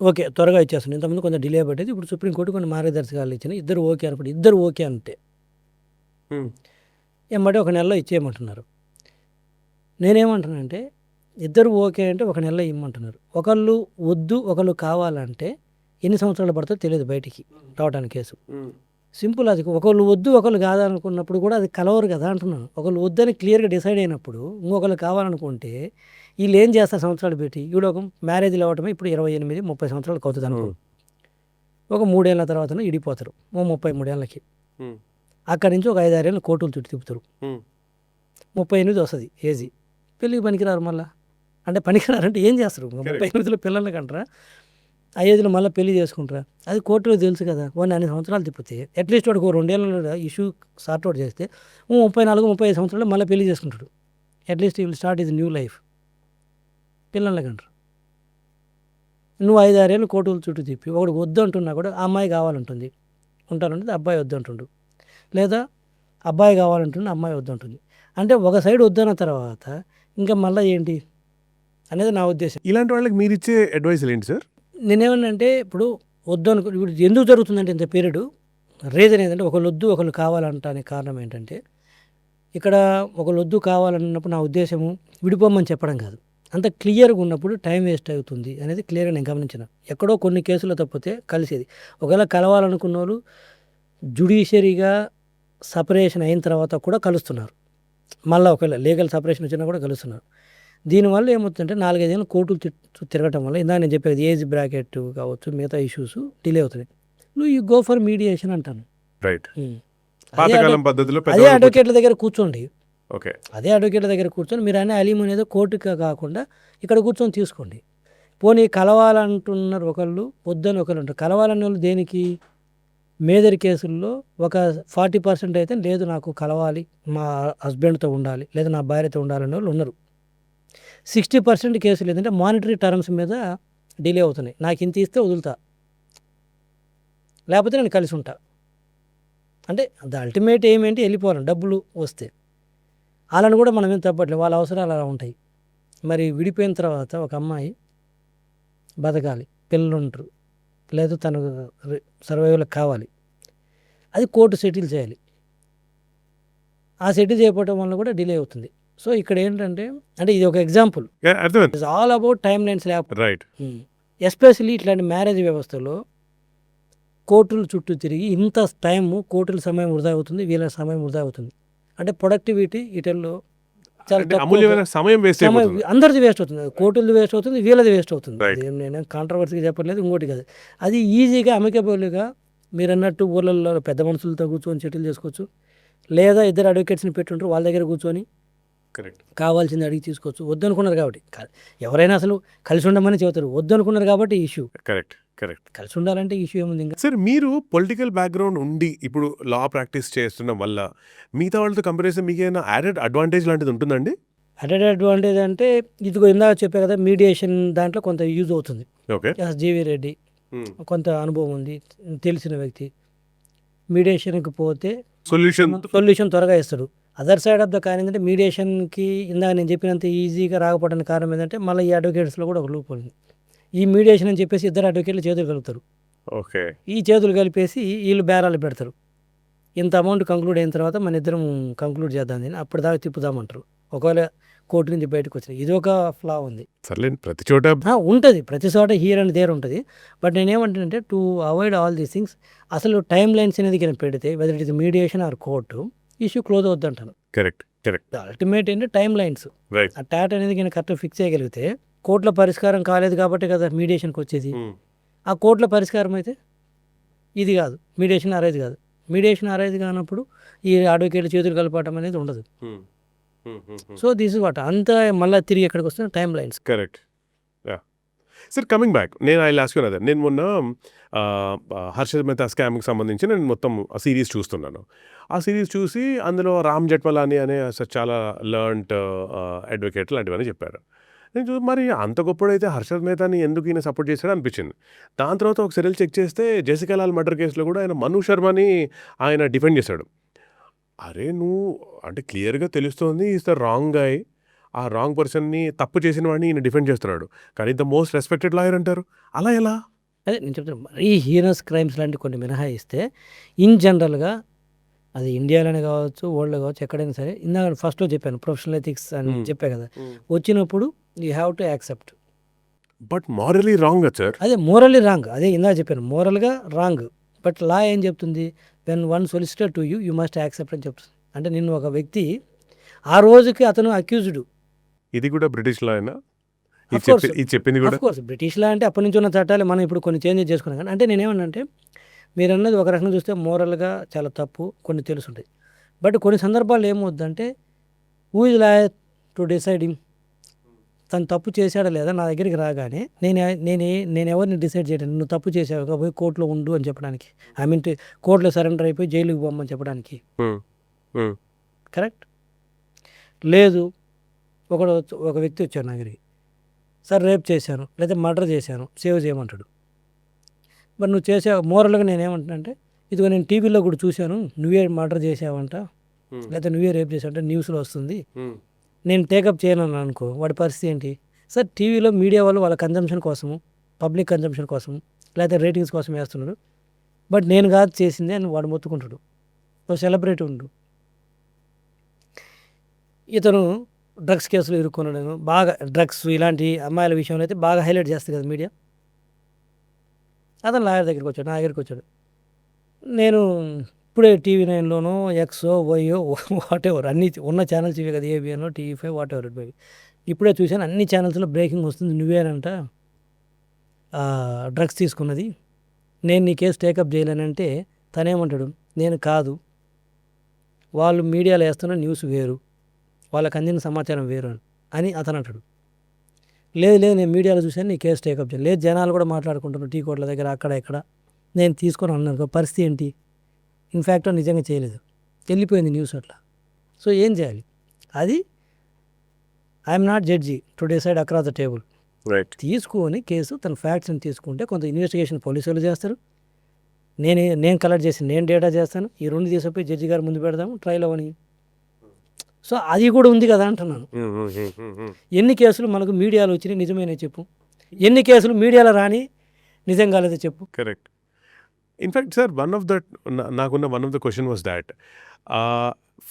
ఓకే త్వరగా ఇచ్చేస్తుంది. ఇంతకుముందు కొంచెం డిలే పట్టేది. ఇప్పుడు సుప్రీంకోర్టు కొన్ని మార్గదర్శకాలు ఇచ్చిన ఇద్దరు ఓకే అనుకుంటే, ఇద్దరు ఓకే అంటే ఏమంటే 1 నెలలో ఇచ్చేయమంటున్నారు. నేనేమంటున్నానంటే ఇద్దరు ఓకే అంటే 1 నెలలో ఇమ్మంటున్నారు. ఒకళ్ళు వద్దు ఒకళ్ళు కావాలంటే ఎన్ని సంవత్సరాలు పడుతుందో తెలియదు బయటికి రావడానికి కేసు. సింపుల్. అది ఒకళ్ళు వద్దు ఒకళ్ళు కాదనుకున్నప్పుడు కూడా అది కలవరు కదా అంటున్నాను. ఒకళ్ళు వద్దని క్లియర్గా డిసైడ్ అయినప్పుడు ఇంకొకళ్ళు కావాలనుకుంటే వీళ్ళు ఏం చేస్తారు సంవత్సరాలు పెట్టి? ఈవిడ మ్యారేజ్లు అవ్వటమే ఇప్పుడు 28-30 సంవత్సరాలకు అవుతుంది అనుకో. ఒక 3 ఏళ్ళ తర్వాత ఇడిపోతారు 33 ఏళ్ళకి. అక్కడి నుంచి ఒక 5-6 ఏళ్ళు కోర్టులు చుట్టూ తిప్పుతారు. 38 వస్తుంది ఏజీ. పెళ్ళికి పనికిరారు మళ్ళీ. అంటే పనికిరారంటే ఏం చేస్తారు? 38లో పిల్లలకి అంటారా? ఆ ఏజ్లో మళ్ళీ పెళ్లి చేసుకుంటారా? అది కోర్టులో తెలుసు కదా. వాడిని అన్ని సంవత్సరాలు తిప్పితే అట్లీస్ట్ వాడికి 2 ఏళ్ళ ఇష్యూ సార్ట్అవుట్ చేస్తే 34-35 సంవత్సరాలు మళ్ళీ పెళ్లి చేసుకుంటాడు. అట్లీస్ట్ ఈ will start is new life. పిల్లలకి అంటారు. నువ్వు 5-6 ఏళ్ళు కోర్టుల చుట్టూ తిప్పి ఒకడు వద్దు అంటున్నా కూడా ఆ అమ్మాయి కావాలంటుంది, ఉంటానంటే అబ్బాయి వద్దు అంటుండు, లేదా అబ్బాయి కావాలంటుంది అమ్మాయి వద్దు అంటుంది. అంటే ఒక సైడ్ వద్దన్న తర్వాత ఇంకా మళ్ళీ ఏంటి అనేది నా ఉద్దేశం. ఇలాంటి వాళ్ళకి మీరు ఇచ్చే అడ్వైస్ ఏంటి సార్? నేనేమన్నంటే ఇప్పుడు వద్దు అనుకో, ఇప్పుడు ఎందుకు జరుగుతుందంటే ఇంత పీరియడ్ రీజన్ ఏంటంటే ఒకళ్ళు వద్దు ఒకళ్ళు కావాలంటానికి కారణం ఏంటంటే ఇక్కడ ఒకళ్ళు వద్దు కావాలన్నప్పుడు నా ఉద్దేశము విడిపోమని చెప్పడం కాదు. అంత క్లియర్గా ఉన్నప్పుడు టైం వేస్ట్ అవుతుంది అనేది క్లియర్గా నేను గమనించిన. ఎక్కడో కొన్ని కేసులు తప్పితే కలిసేది. ఒకవేళ కలవాలనుకున్న వాళ్ళు జ్యుడిషియరీగా సపరేషన్ అయిన తర్వాత కూడా కలుస్తున్నారు. మళ్ళీ ఒకవేళ లీగల్ సపరేషన్ వచ్చినా కూడా కలుస్తున్నారు. దీనివల్ల ఏమవుతుందంటే 4-5 ఏళ్ళు కోర్టులు తిరగటం వల్ల ఇందా నేను చెప్పేది ఏజ్ బ్రాకెట్ కావచ్చు మిగతా ఇష్యూస్ డిలే అవుతున్నాయి. నువ్వు యూ గో ఫర్ మీడియేషన్ అంటాను. రైట్. పాతకాలం పద్ధతిలో అదే అడ్వకేట్ల దగ్గర కూర్చోండి. ఓకే, అదే అడ్వకేట్ల దగ్గర కూర్చొని మీరు అనే అలీమోని ఏదో కోర్టుగా కాకుండా ఇక్కడ కూర్చొని తీసుకోండి. పోనీ కలవాలంటున్నారు ఒకళ్ళు, వద్దని ఒకళ్ళు ఉంటారు. కలవాలనే వాళ్ళు దేనికి? మేజర్ కేసుల్లో ఒక 40% అయితే లేదు నాకు కలవాలి, మా హస్బెండ్తో ఉండాలి, లేదా నా భార్యతో ఉండాలనే వాళ్ళు ఉన్నారు. 60% కేసులు ఏంటంటే మానిటరీ టర్మ్స్ మీద డిలే అవుతున్నాయి. నాకు ఇంత ఇస్తే వదులుతా, లేకపోతే నేను కలిసి ఉంటా. అంటే ద అల్టిమేట్ ఏమేంటి వెళ్ళిపోవాలి డబ్బులు వస్తే. వాళ్ళని కూడా మనం ఏం తప్పట్లేదు, వాళ్ళ అవసరాలు అలా ఉంటాయి. మరి విడిపోయిన తర్వాత ఒక అమ్మాయి బతకాలి, పిల్లలు ఉంటారు, లేదు తనకు సర్వైవల్ కావాలి, అది కోర్టు సెటిల్ చేయాలి. ఆ సెటిల్ చేయకపోవడం వల్ల కూడా డిలే అవుతుంది. సో ఇక్కడ ఏంటంటే, అంటే ఇది ఒక ఎగ్జాంపుల్, అర్థమైంది. It's all about time lines లేకపోతే. రైట్. ఎస్పెషల్లీ ఇట్లాంటి మ్యారేజ్ వ్యవస్థలో కోర్టుల చుట్టూ తిరిగి ఇంత టైము, కోర్టుల సమయం వృధా అవుతుంది, వీళ్ళ సమయం వృధా అవుతుంది. అంటే ప్రొడక్టివిటీ ఇటల్లో చాలా అంటే తక్కువ. అమూల్యమైన సమయం వేస్ట్ సమయం అయిపోతుంది. అందరిది వేస్ట్ అవుతుంది, కోర్టులది వేస్ట్ అవుతుంది, వీళ్ళది వేస్ట్ అవుతుంది. Right. అది నేను కాంట్రవర్సీగా చెప్పట్లేదు, ఇంకోటి కాదు. అది ఈజీగా అమికబుల్గా మీరు అన్నట్టు ఊళ్ళల్లో పెద్ద మనుషులతో కూర్చొని సెటిల్ చేసుకోవచ్చు, లేదా ఇద్దరు అడ్వకేట్స్ని పెట్టుంటారు, వాళ్ళ దగ్గర కూర్చొని కరెక్ట్. కావాల్సింది అడిగి తీసుకోవచ్చు. వద్దనుకున్నారు కాబట్టి ఎవరైనా అసలు కలిసి ఉండమని చెబుతారు, వద్దనుకున్నారు కాబట్టి ఇష్యూ. కరెక్ట్. కరెక్ట్. కలిసి ఉండాలంటే ఇష్యూ ఏముంది ఇంకా. సార్, మీరు పొలిటికల్ బ్యాక్గ్రౌండ్ ఉండి ఇప్పుడు లా ప్రాక్టీస్ చేస్తున్న వల్ల మిగతా వాళ్ళతో కంపారిజన్ మీకు ఏమైనా యాడెడ్ అడ్వాంటేజ్ లాంటిది ఉంటుందండి? అటెడ్ అడ్వాంటేజ్ అంటే ఇదిగో ఇందాక చెప్పే కదా, మీడియేషన్ దాంట్లో కొంత యూజ్ అవుతుంది. ఓకే. జీవీ రెడ్డి కొంత అనుభవం ఉంది, తెలిసిన వ్యక్తి. మీడియేషన్కి పోతే సొల్యూషన్ త్వరగా ఇస్తాడు. Other side of the coin ఏంటంటే, మీడియేషన్కి ఇందాక నేను చెప్పినంత ఈజీగా రాకపోవడానికి కారణం ఏంటంటే, మళ్ళీ ఈ అడ్వకేట్స్లో కూడా ఒక లూప్ ఉంది. ఈ మీడియేషన్ అని చెప్పేసి ఇద్దరు అడ్వకేట్లు చేతులు కలుపుతారు, ఓకే. ఈ చేతులు కలిపేసి వీళ్ళు బేరాలు పెడతారు. ఇంత అమౌంట్ కంక్లూడ్ అయిన తర్వాత మన ఇద్దరం కంక్లూడ్ చేద్దాం దీన్ని, అప్పటిదాకా తిప్పుదామంటారు. ఒకవేళ కోర్టు నుంచి బయటకు వచ్చిన ఇది ఒక ఫ్లా ఉంది. సర్లేండి, ప్రతి చోట ఉంటుంది, ప్రతి చోట హియర్ అండ్ దేర్ ఉంటుంది. బట్ నేనేమంటానంటే, to avoid all these things, అసలు టైమ్ లైన్స్ అనేది కింద పెడితే whether it is mediation or court, issue close అవుద్ది అంటాను. కరెక్ట్. కరెక్ట్. అల్టిమేట్ ఏంటంటే టైమ్ లైన్స్, రైట్. ఆ టాట్ అనేది కింద కరెక్ట్ ఫిక్స్ చేయగలిగితే, కోర్టులో పరిష్కారం కాలేదు కాబట్టి కదా మీడియేషన్కి వచ్చేది. ఆ కోర్టులో పరిష్కారం అయితే ఇది కాదు, మీడియేషన్ అరైజ్ కాదు. మీడియేషన్ అరైజ్ కానప్పుడు ఈ అడ్వకేట్ చేతులు కలపడం అనేది ఉండదు. సో దిస్ ఇస్ వాట్ అంతా మళ్ళీ తిరిగి ఎక్కడికి వస్తుంది, time lines. Correct. Sir, coming back, నేను ఐ లాస్ట్ యూ అదర్. నేను మొన్న హర్షద్ మెహతా స్కామ్కి సంబంధించి నేను మొత్తం ఆ సిరీస్ చూస్తున్నాను. ఆ సిరీస్ చూసి అందులో రామ్ జెట్మలానీ అనే చాలా లర్న్డ్ అడ్వకేట్ లాంటివన్నీ చెప్పారు. నేను చూసి మరి అంత గొప్పడైతే హర్షద్ మెహతాని ఎందుకు ఈయన సపోర్ట్ చేశాడు అనిపించింది. దాని తర్వాత ఒక సెరిల్ చెక్ చేస్తే జెసికా లాల్ మర్డర్ కేసులో కూడా ఆయన మను శర్మని ఆయన డిఫెండ్ చేశాడు. అరే నువ్వు అంటే క్లియర్గా తెలుస్తోంది ఈజ్ ద రాంగ్ గాయ్, ఆ రాంగ్ పర్సన్ని తప్పు చేసిన వాడిని ఈయన డిఫెండ్ చేస్తున్నాడు, కానీ ద మోస్ట్ రెస్పెక్టెడ్ లాయర్ అంటారు. అలా ఎలా? అదే నేను చెప్తాను, మరీ హీనస్ క్రైమ్స్ లాంటి కొన్ని మినహాయిస్తే ఇన్ జనరల్గా అది ఇండియాలోనే కావచ్చు, వరల్డ్లో కావచ్చు, ఎక్కడైనా సరే, ఇందాక ఫస్ట్లో చెప్పాను ప్రొఫెషనల్ ఎథిక్స్ అని చెప్పా కదా, వచ్చినప్పుడు you have to accept. But మారలీ wrong sir. అదే మోరల్లీ రాంగ్, అదే ఇందాక చెప్పాను, మోరల్గా రాంగ్. బట్ లా ఏం చెప్తుంది, when one solicitor to you you must accept అని చెప్తుంది. అంటే నిన్ను ఒక వ్యక్తి ఆ రోజుకి అతను అక్యూజ్డ్. ఇది కూడా బ్రిటిష్ లా అయినా Of course. ఇది చెప్పింది కూడా? కోర్స్ బ్రిటిష్ లా అంటే అప్పటి నుంచి ఉన్న చట్టాలు మనం ఇప్పుడు కొన్ని చేంజెస్ చేసుకున్నాం. కానీ అంటే నేనేమన్నంటే, మీరు అన్నది ఒక రకంగా చూస్తే మోరల్గా చాలా తప్పు, కొన్ని తెలుసుంటాయి. బట్ కొన్ని సందర్భాల్లో ఏమవుద్దంటే, who is lawyer to deciding, తను తప్పు చేశాడా లేదా నా దగ్గరికి రాగానే నేను ఎవరిని డిసైడ్ చేయడానికి, నువ్వు తప్పు చేసావు కాబట్టి కోర్టులో ఉండు అని చెప్పడానికి, ఐ మీన్ కోర్టులో సరెండర్ అయిపోయి జైలుకి పోమని చెప్పడానికి. కరెక్ట్. లేదు, ఒక వ్యక్తి వచ్చాడు నా దగ్గరికి, సార్ రేప్ చేశాను లేదా మర్డర్ చేశాను, సేవ్ చేయమంటాడు. మరి నువ్వు చేసావు, మోరల్గా నేనేమంటానంటే, ఇదిగో నేను టీవీలో కూడా చూశాను, నువ్వే మర్డర్ చేసావంట లేదా నువ్వే రేప్ చేసావంట న్యూస్లో వస్తుంది, నేను టేకప్ చేయను అనుకో, వాడి పరిస్థితి ఏంటి? సార్ టీవీలో మీడియా వాళ్ళు వాళ్ళ కన్జంప్షన్ కోసము, పబ్లిక్ కన్జంప్షన్ కోసం, లేకపోతే రేటింగ్స్ కోసం వేస్తున్నాడు. బట్ నేను కాదు చేసింది అని వాడు మొత్తుకుంటాడు. ఒక సెలబ్రిటీ ఉండు, ఇతను డ్రగ్స్ కేసులు ఇరుక్కున్నాడు, బాగా డ్రగ్స్ ఇలాంటి అమ్మాయిల విషయంలో అయితే బాగా హైలైట్ చేస్తుంది కదా మీడియా. అతను లాయర్ దగ్గరికి వచ్చాడు, నా దగ్గరికి వచ్చాడు. నేను ఇప్పుడే TV9లోనో ఎక్సో వైయో వాట్ ఎవర్ అన్ని ఉన్న ఛానల్స్ ఇవే కదా, ABNలో TV5 what ever it maybe, ఇప్పుడే చూశాను అన్ని ఛానల్స్లో బ్రేకింగ్ వస్తుంది, నువ్వేనంట డ్రగ్స్ తీసుకున్నది, నేను నీ కేసు టేకప్ చేయలేనంటే తనేమంటాడు, నేను కాదు, వాళ్ళు మీడియాలో వేస్తున్న న్యూస్ వేరు, వాళ్ళకి అందిన సమాచారం వేరు అని అతను అంటాడు. లేదు నేను మీడియాలో చూశాను, నీ కేసు టేకప్ చేయలేదు. లేదు, జనాలు కూడా మాట్లాడుకుంటున్నారు టీ కోట్ల దగ్గర అక్కడ ఇక్కడ, నేను తీసుకొని అన్నాను, పరిస్థితి ఏంటి? ఇన్ఫ్యాక్ట్ నిజంగా చేయలేదు, వెళ్ళిపోయింది న్యూస్ అట్లా. సో ఏం చేయాలి? అది I'm not judge to decide across the table. Right. తీసుకొని కేసు తన ఫ్యాక్ట్స్ని తీసుకుంటే కొంత ఇన్వెస్టిగేషన్ పోలీసు వాళ్ళు చేస్తారు, నేను కలెక్ట్ చేసి నేను డేటా చేస్తాను, ఈ రెండు తీసుకుపోయి జడ్జి గారు ముందు పెడదాము, ట్రయల్ అవని. సో అది కూడా ఉంది కదా అంటున్నాను. ఎన్ని కేసులు మనకు మీడియాలో వచ్చినాయి నిజమైన చెప్పు, ఎన్ని కేసులు మీడియాలో రాని నిజం కాలేదో చెప్పు. కరెక్ట్. ఇన్ఫ్యాక్ట్ సార్ నాకున్న one of the question was that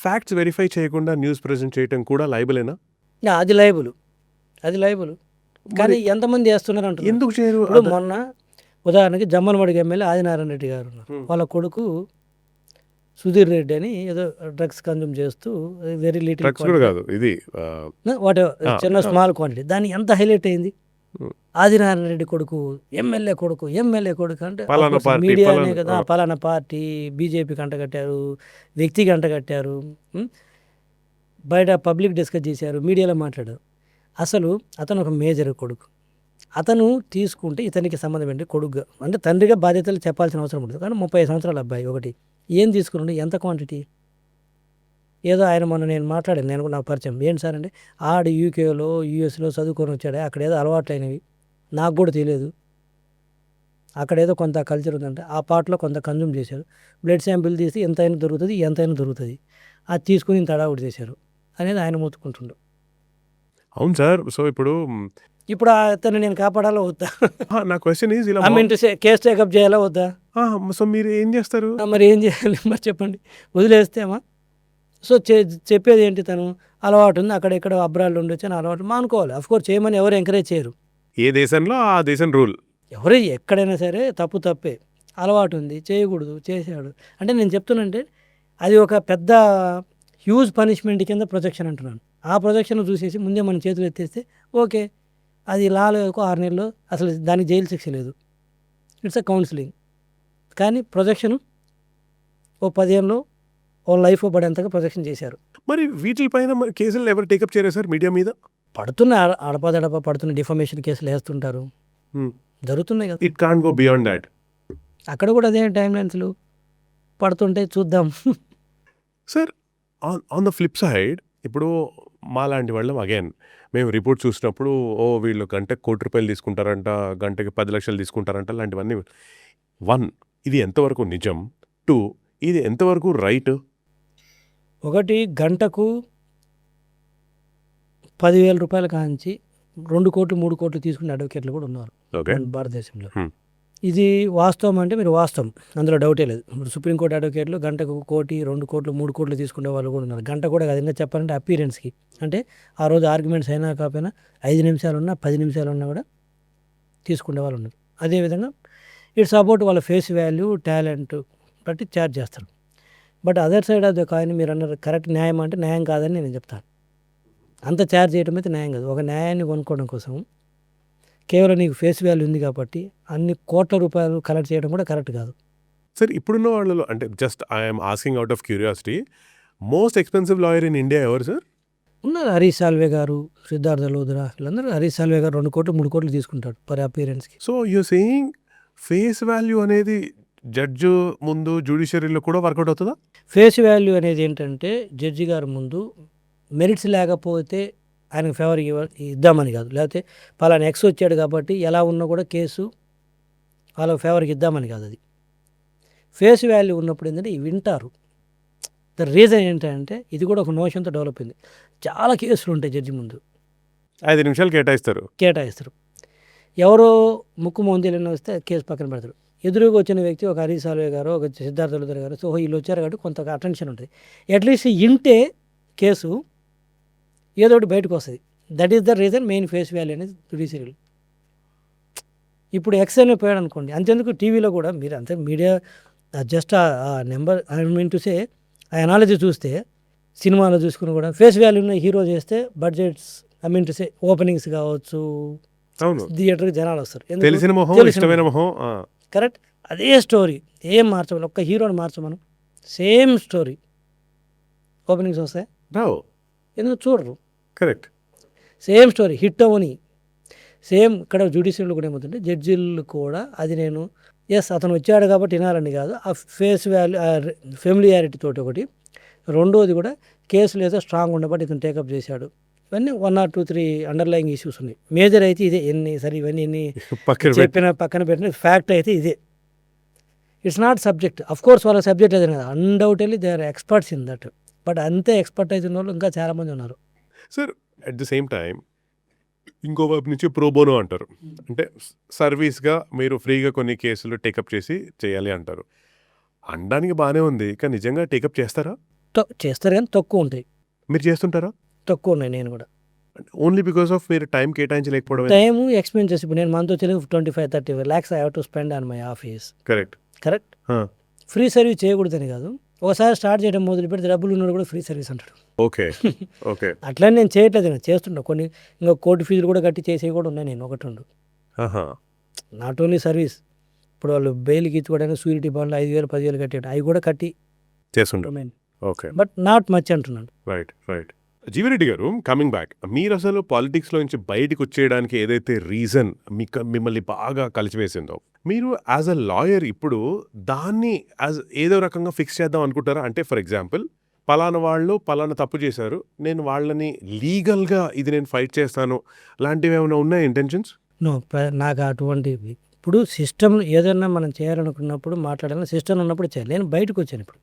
facts verify చేయకుండా న్యూస్ ప్రజెంట్ చేయడం కూడా లైబులేనా? అది లైబుల్ కానీ ఎంతమంది చేస్తున్నారు అంటున్నారు. ఎందుకు చేయరు? ఇప్పుడు మొన్న ఉదాహరణకి జమ్మలమడుగు ఎమ్మెల్యే ఆదినారాయణ రెడ్డి గారు ఉన్నారు. వాళ్ళ కొడుకు సుధీర్ రెడ్డి అని ఏదో డ్రగ్స్ కన్జ్యూమ్ చేస్తూ వెరీ లిటిల్ డ్రగ్స్ కూడా కాదు ఇది వాట్ చిన్న స్మాల్ క్వాంటిటీ దాన్ని ఎంత హైలైట్ అయింది. ఆదినారాయణ రెడ్డి కొడుకు ఎమ్మెల్యే కొడుకు అంటే పలానా పార్టీ, మీడియానే పలానా- కదా, పలానా పార్టీ బీజేపీకి అంటగట్టారు, వ్యక్తికి అంటగట్టారు, బయట పబ్లిక్ డిస్కస్ చేశారు, మీడియాలో మాట్లాడారు. అసలు అతను ఒక మేజర్ కొడుకు. అతను తీసుకుంటే ఇతనికి సంబంధం ఏంటి? కొడుకుగా అంటే తండ్రిగా బాధ్యతలు చెప్పాల్సిన అవసరం ఉంటుంది. కానీ 35 సంవత్సరాల అబ్బాయి ఒకటి ఏం తీసుకున్నాడు? ఎంత క్వాంటిటీ? ఏదో ఆయన మొన్న నేను మాట్లాడాను, నేను కూడా నాకు పరిచయం. ఏంటి సార్ అంటే ఆడు యూకేలో యూఎస్లో చదువుకొని వచ్చాడే, అక్కడ ఏదో అలవాట్లు అయినవి నాకు కూడా తెలియదు, అక్కడ ఏదో కొంత కల్చర్ ఉందంటే ఆ పాటలో కొంత కన్జ్యూమ్ చేశారు. బ్లడ్ శాంపిల్ తీసి ఎంతైనా దొరుకుతుంది, అది తీసుకుని ఇంత అడావుడు చేశారు అనేది ఆయన మొత్తుకుంటుండు. అవును సార్. సో ఇప్పుడు అతన్ని నేను కాపాడాలో వద్దా? నా క్వశ్చన్ ఈజ్ ఇలా కేసు టేకప్ చేయాలా వద్దా? సో మీరు ఏం చేస్తారు? మరి ఏం చేయాలి? మరి చెప్పండి. వదిలేస్తేమా? సో చెప్పేది ఏంటి? తను అలవాటు ఉంది, అక్కడెక్కడ అబ్రాడ్లో ఉండొచ్చు అని అలవాటు మానుకోవాలి. అఫ్కోర్స్ చేయమని ఎవరు ఎంకరేజ్ చేయరు. ఏ దేశంలో ఆ దేశం రూల్. ఎవరు ఎక్కడైనా సరే తప్పే. అలవాటు ఉంది, చేయకూడదు, చేశాడు అంటే నేను చెప్తున్నానంటే అది ఒక పెద్ద హ్యూజ్ పనిష్మెంట్ కింద ప్రొజెక్షన్ అంటున్నాను. ఆ ప్రొజెక్షన్ చూసేసి ముందే మన చేతులు ఎత్తేస్తే ఓకే, అది లాలో 6 నెలలు అసలు దానికి జైలు శిక్ష లేదు, ఇట్స్ అ కౌన్సిలింగ్. కానీ ప్రొజెక్షన్ ఓ 10 ఏళ్ళలో ఓ లైఫ్ పడేంతగా ప్రొజెక్షన్ చేశారు. మరి వీటిపైన కేసులు ఎవరు టేకప్ చేయరు సార్? మీడియా మీద పడుతున్న అడపదడప పడుతున్న డిఫమేషన్ కేసులు వేస్తుంటారు, జరుగుతున్నాయి కదా. It can't go beyond that. అక్కడ కూడా అదే టైం లైన్స్లు పడుతుంటే చూద్దాం. Sir on the flip side ఇప్పుడు మాలాంటి వాళ్ళం అగైన్ మేము రిపోర్ట్ చూసినప్పుడు వీళ్ళు గంటకు ₹1,00,00,000 తీసుకుంటారంట, గంటకి 10 లక్షలు తీసుకుంటారంట, లాంటివన్నీ. 1 ఇది ఎంతవరకు నిజం? 2 ఇది ఎంతవరకు రైట్? ఒకటి గంటకు 10,000 రూపాయల కాంచి 2 కోట్లు 3 కోట్లు తీసుకునే అడ్వకేట్లు కూడా ఉన్నారు ఓకే. మన భారతదేశంలో. ఇది వాస్తవం అంటే మీరు వాస్తవం, అందులో డౌటే లేదు. ఇప్పుడు సుప్రీంకోర్టు అడ్వకేట్లు గంటకు 1 కోటి 2 కోట్లు 3 కోట్లు తీసుకునే వాళ్ళు కూడా ఉన్నారు. గంట కూడా కాదు, ఇంకా చెప్పాలంటే అపీరెన్స్కి, అంటే ఆ రోజు ఆర్గ్యుమెంట్స్ అయినా కాకపోయినా 5 నిమిషాలు ఉన్నా 10 నిమిషాలు ఉన్నా కూడా తీసుకునే వాళ్ళు ఉన్నారు. అదేవిధంగా ఇట్స్ అబౌట్ వాళ్ళ ఫేస్ వాల్యూ, టాలెంట్ బట్టి ఛార్జ్ చేస్తారు. But other side of the coin మీరు అన్నారు కరెక్ట్. న్యాయం అంటే న్యాయం కాదని నేను చెప్తాను. అంత ఛార్జ్ చేయడం అయితే న్యాయం కాదు. ఒక న్యాయాన్ని కొనుక్కోవడం కోసం కేవలం నీకు ఫేస్ వాల్యూ ఉంది కాబట్టి అన్ని కోట్ల రూపాయలు కలెక్ట్ చేయడం కూడా కరెక్ట్ కాదు. సార్ ఇప్పుడున్న వాళ్ళలో అంటే just I'm asking out of curiosity, most expensive lawyer in India ఎవరు సార్? ఉన్నారు హరీష్ సాల్వే గారు, సిద్ధార్థ లోధరా, వీళ్ళందరూ. హరీష్ సాల్వే గారు 2 కోట్లు 3 కోట్లు తీసుకుంటాడు పర్ అపీరెన్స్కి. So you saying face value అనేది జడ్జు ముందు జ్యుడిషియరీలో కూడా వర్కౌట్ అవుతుందా? ఫేస్ వాల్యూ అనేది ఏంటంటే జడ్జి గారి ముందు మెరిట్స్ లేకపోతే ఆయనకు ఫేవర్ ఇద్దామని కాదు, లేకపోతే పలానా ఎక్స్ వచ్చాడు కాబట్టి ఎలా ఉన్నా కూడా కేసు వాళ్ళకి ఫేవర్కి ఇద్దామని కాదు. అది ఫేస్ వాల్యూ ఉన్నప్పుడు ఏంటంటే వింటారు. ద రీజన్ ఏంటంటే ఇది కూడా ఒక నోషన్తో డెవలప్ అయింది. చాలా కేసులు ఉంటాయి జడ్జి ముందు, 5 నిమిషాలు కేటాయిస్తారు. ఎవరో ముక్కు మొందేలైనా వస్తే కేసు పక్కన పెడతారు. ఎదురుగా వచ్చిన వ్యక్తి ఒక హరీష్ సాల్వే గారు, ఒక సిద్ధార్థ లోధరా గారు, సో వీళ్ళు వచ్చారు కాబట్టి కొంత అటెన్షన్ ఉంటుంది. అట్లీస్ట్ ఇంటే కేసు ఏదో ఒకటి బయటకు వస్తుంది. That is the reason main face value అనేది జ్యుడిషియరీలో. ఇప్పుడు ఎక్స్ఎల్ఏ పోయాడు అనుకోండి, అంతెందుకు టీవీలో కూడా మీరు అంతే మీడియా జస్ట్ ఆ number I mean to say ఆ ఎనాలజీ చూస్తే సినిమాలో చూసుకుని కూడా ఫేస్ వాల్యూ ఉన్న హీరో చేస్తే budgets I mean to say openings కావచ్చు, థియేటర్కి జనాలు వస్తారు. తెలిసిన మొహం, ఇష్టమైన మొహం. కరెక్ట్. అదే స్టోరీ ఏం మార్చమని, ఒక్క హీరోని మార్చమను, సేమ్ స్టోరీ ఓపెనింగ్స్ వస్తాయి, ఎందుకు చూడరు. కరెక్ట్. సేమ్ స్టోరీ హిట్ అవని. సేమ్ ఇక్కడ జ్యుడిషియరీలో కూడా ఏమవుతుంటే జడ్జీలు కూడా అది నేను అతను వచ్చాడు కాబట్టి వినాలని కాదు, ఆ ఫేస్ వాల్యూ ఫెమిలియారిటీ తోటి ఒకటి. రెండోది కూడా కేసులు ఏదో స్ట్రాంగ్ ఉండబట్టి ఇతను టేకప్ చేశాడు. ఇవన్నీ 1 or 2, 3 అండర్లయింగ్ ఇష్యూస్ ఉన్నాయి. మేజర్ అయితే ఇదే. ఇవన్నీ పక్కన పెట్టిన ఫ్యాక్ట్ అయితే ఇదే. It's not subject. Of course వాళ్ళ సబ్జెక్ట్ అదే కదా, undoubtedly they are experts in that. But అంతే ఎక్స్పర్ట్ అయితే ఉన్న వాళ్ళు ఇంకా చాలామంది ఉన్నారు. Sir at the same time ఇంకో వైపు నుంచి ప్రోబోనో అంటారు. అంటే సర్వీస్‌గా మీరు ఫ్రీగా కొన్ని కేసులు టేకప్ చేసి చేయాలి అంటారు. అనడానికి బానే ఉంది. కానీ నిజంగా టేకప్ చేస్తారా? చేస్తారు కానీ తక్కువ ఉంటాయి. మీరు చేస్తుంటారా? తక్కువ ఉన్నాయి నేను కూడా. ఓన్లీ బికాస్ ఆఫ్ మీరు టైం కేటాయించలేకపోవడమే. టైము ఎక్స్‌పెన్సెస్ ఇప్పుడు నేను మనతో తెలియదు 25-30 lakhs I have to spend on my office. Correct. Correct. ఆ! ఫ్రీ సర్వీస్ చేయకూడదని కాదు. ఒకసారి స్టార్ట్ చేయడం మొదలు పెడితే డబ్బులు ఉన్నోడు కూడా ఫ్రీ సర్వీస్ అంటాడు. ఓకే. ఓకే. అట్లని నేను చేయట్లేదు, నేను చేస్తుంటా. కొన్ని ఇంకా కోర్టు ఫీజులు కూడా కట్టి చేసేవి కూడా ఉన్నాయి నేను 1-2. ఆహా! Not only service. ఇప్పుడు వాళ్ళు బెయిల్‌కి ఇచ్చుకోవడానికి షూరిటీ బాండ్లు 5,000, 10,000 కట్టాడు. అవి కూడా కట్టి చేస్తుంటారు. ఓకే. బట్ నాట్ మచ్ అంటున్నాను. రైట్. రైట్. జీవిరెడ్డి గారు, కమింగ్ బ్యాక్, మీరు అసలు పాలిటిక్స్‌లో నుంచి బయటికి వచ్చేయడానికి ఏదైతే రీజన్ మిమ్మల్ని బాగా కలిచివేసిందో, మీరు యాజ్ అ లాయర్ ఇప్పుడు దాన్ని ఏదో రకంగా ఫిక్స్ చేద్దాం అనుకుంటారా? అంటే ఫర్ ఎగ్జాంపుల్, పలానా వాళ్ళు పలానా తప్పు చేశారు, నేను వాళ్ళని లీగల్‌గా ఇది నేను ఫైట్ చేస్తాను, లాంటివి ఏమైనా ఉన్నాయా ఇంటెన్షన్స్? నో, నాకు అటువంటివి ఇప్పుడు సిస్టమ్ ఏదైనా మనం చేయాలనుకున్నప్పుడు మాట్లాడాలని సిస్టమ్ ఉన్నప్పుడు చేయాలి. నేను బయటకు వచ్చాను ఇప్పుడు.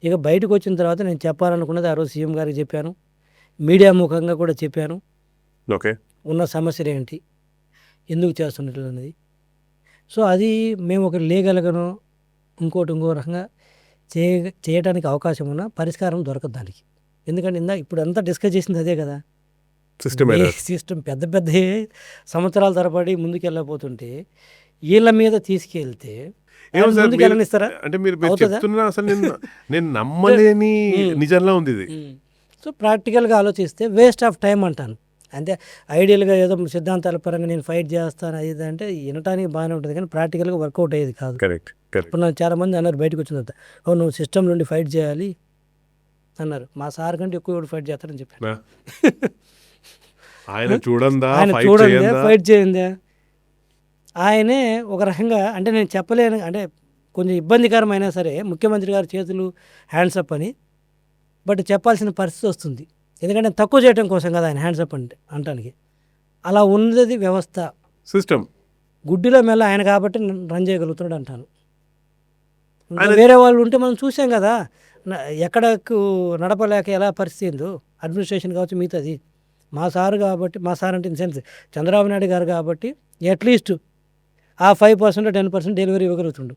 ఇక బయటకు వచ్చిన తర్వాత నేను చెప్పాలనుకున్నది ఆ రోజు సీఎం గారికి చెప్పాను, మీడియా ముఖంగా కూడా చెప్పాను. ఓకే. ఉన్న సమస్యలు ఏంటి, ఎందుకు చేస్తున్నట్లు అనేది. సో అది మేము ఒక లీగల్గానో ఇంకో రకంగా చేయడానికి అవకాశం ఉన్న పరిష్కారం దొరకదు దానికి. ఎందుకంటే ఇప్పుడు అంతా డిస్కస్ చేసింది అదే కదా. సిస్టమ్ సిస్టమ్ పెద్ద సంవత్సరాల తరబడి ముందుకెళ్ళకపోతుంటే వీళ్ళ మీద తీసుకెళ్తే ముందుకు వెళ్ళనిస్తారా? అంటే మీరు చెప్తున్నా అసలు నేను నమ్మలేని నిజంలా ఉంది ఇది. సో ప్రాక్టికల్గా ఆలోచిస్తే వేస్ట్ ఆఫ్ టైం అంటాను. అంటే ఐడియల్గా ఏదో సిద్ధాంతాల పరంగా నేను ఫైట్ చేస్తాను అది ఇది అంటే వినటానికి బాగానే ఉంటుంది, కానీ ప్రాక్టికల్గా వర్కౌట్ అయ్యేది కాదు. కరెక్ట్. ఇప్పుడు నాకు చాలామంది అన్నారు బయటకు వచ్చిన తర్వాత, ఓ నువ్వు సిస్టమ్ నుండి ఫైట్ చేయాలి అన్నారు. మా సార్ కంటే ఎక్కువ ఎవడు ఫైట్ చేస్తారని చెప్పాను. ఆయన చూడండి ఫైట్ చేయందా. ఆయనే ఒక రకంగా అంటే నేను చెప్పలేను, అంటే కొంచెం ఇబ్బందికరమైనా సరే ముఖ్యమంత్రి గారి చేతులు హ్యాండ్స్ అప్ అని, బట్ చెప్పాల్సిన పరిస్థితి వస్తుంది. ఎందుకంటే తక్కువ చేయడం కోసం కదా ఆయన హ్యాండ్స్ అప్ అంటే అంటానికి. అలా ఉన్నది వ్యవస్థ, సిస్టమ్ గుడ్డిలో మెల్ల ఆయన కాబట్టి రన్ చేయగలుగుతున్నాడు అంటాను. వేరే వాళ్ళు ఉంటే మనం చూసాం కదా, ఎక్కడకు నడపలేక ఎలా పరిస్థితి ఏందో అడ్మినిస్ట్రేషన్ కావచ్చు మిగతాది. మా సారు కాబట్టి, మా సార్ అంటే ఇన్ సెన్స్ చంద్రబాబు నాయుడు గారు కాబట్టి అట్లీస్ట్ ఆ 5% 10% డెలివరీ ఇవ్వగలుగుతుండు.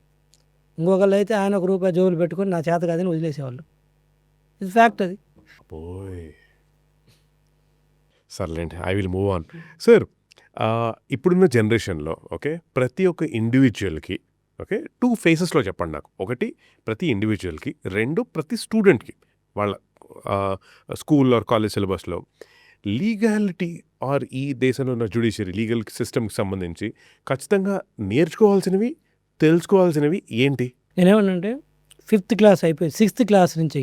ఇంకొకళ్ళు అయితే ఆయన ₹1 జోబులు పెట్టుకొని నా చేత కాదని వదిలేసేవాళ్ళు. ఇది ఫ్యాక్ట్ అది. సర్లేండి, I will move on. Sir, ఇప్పుడున్న జనరేషన్లో ఓకే, ప్రతి ఒక్క ఇండివిజువల్కి ఓకే 2 ఫేసెస్లో చెప్పండి నాకు. ఒకటి ప్రతి ఇండివిజువల్కి, 2 ప్రతి స్టూడెంట్కి వాళ్ళ స్కూల్ ఆర్ కాలేజ్ సిలబస్లో లీగాలిటీ ఆర్ ఈ దేశంలో ఉన్న జ్యుడిషియరీ లీగల్ సిస్టమ్కి సంబంధించి ఖచ్చితంగా నేర్చుకోవాల్సినవి, తెలుసుకోవాల్సినవి ఏంటి? నేనేమన్నంటే 5th క్లాస్ అయిపోయి 6th క్లాస్ నుంచి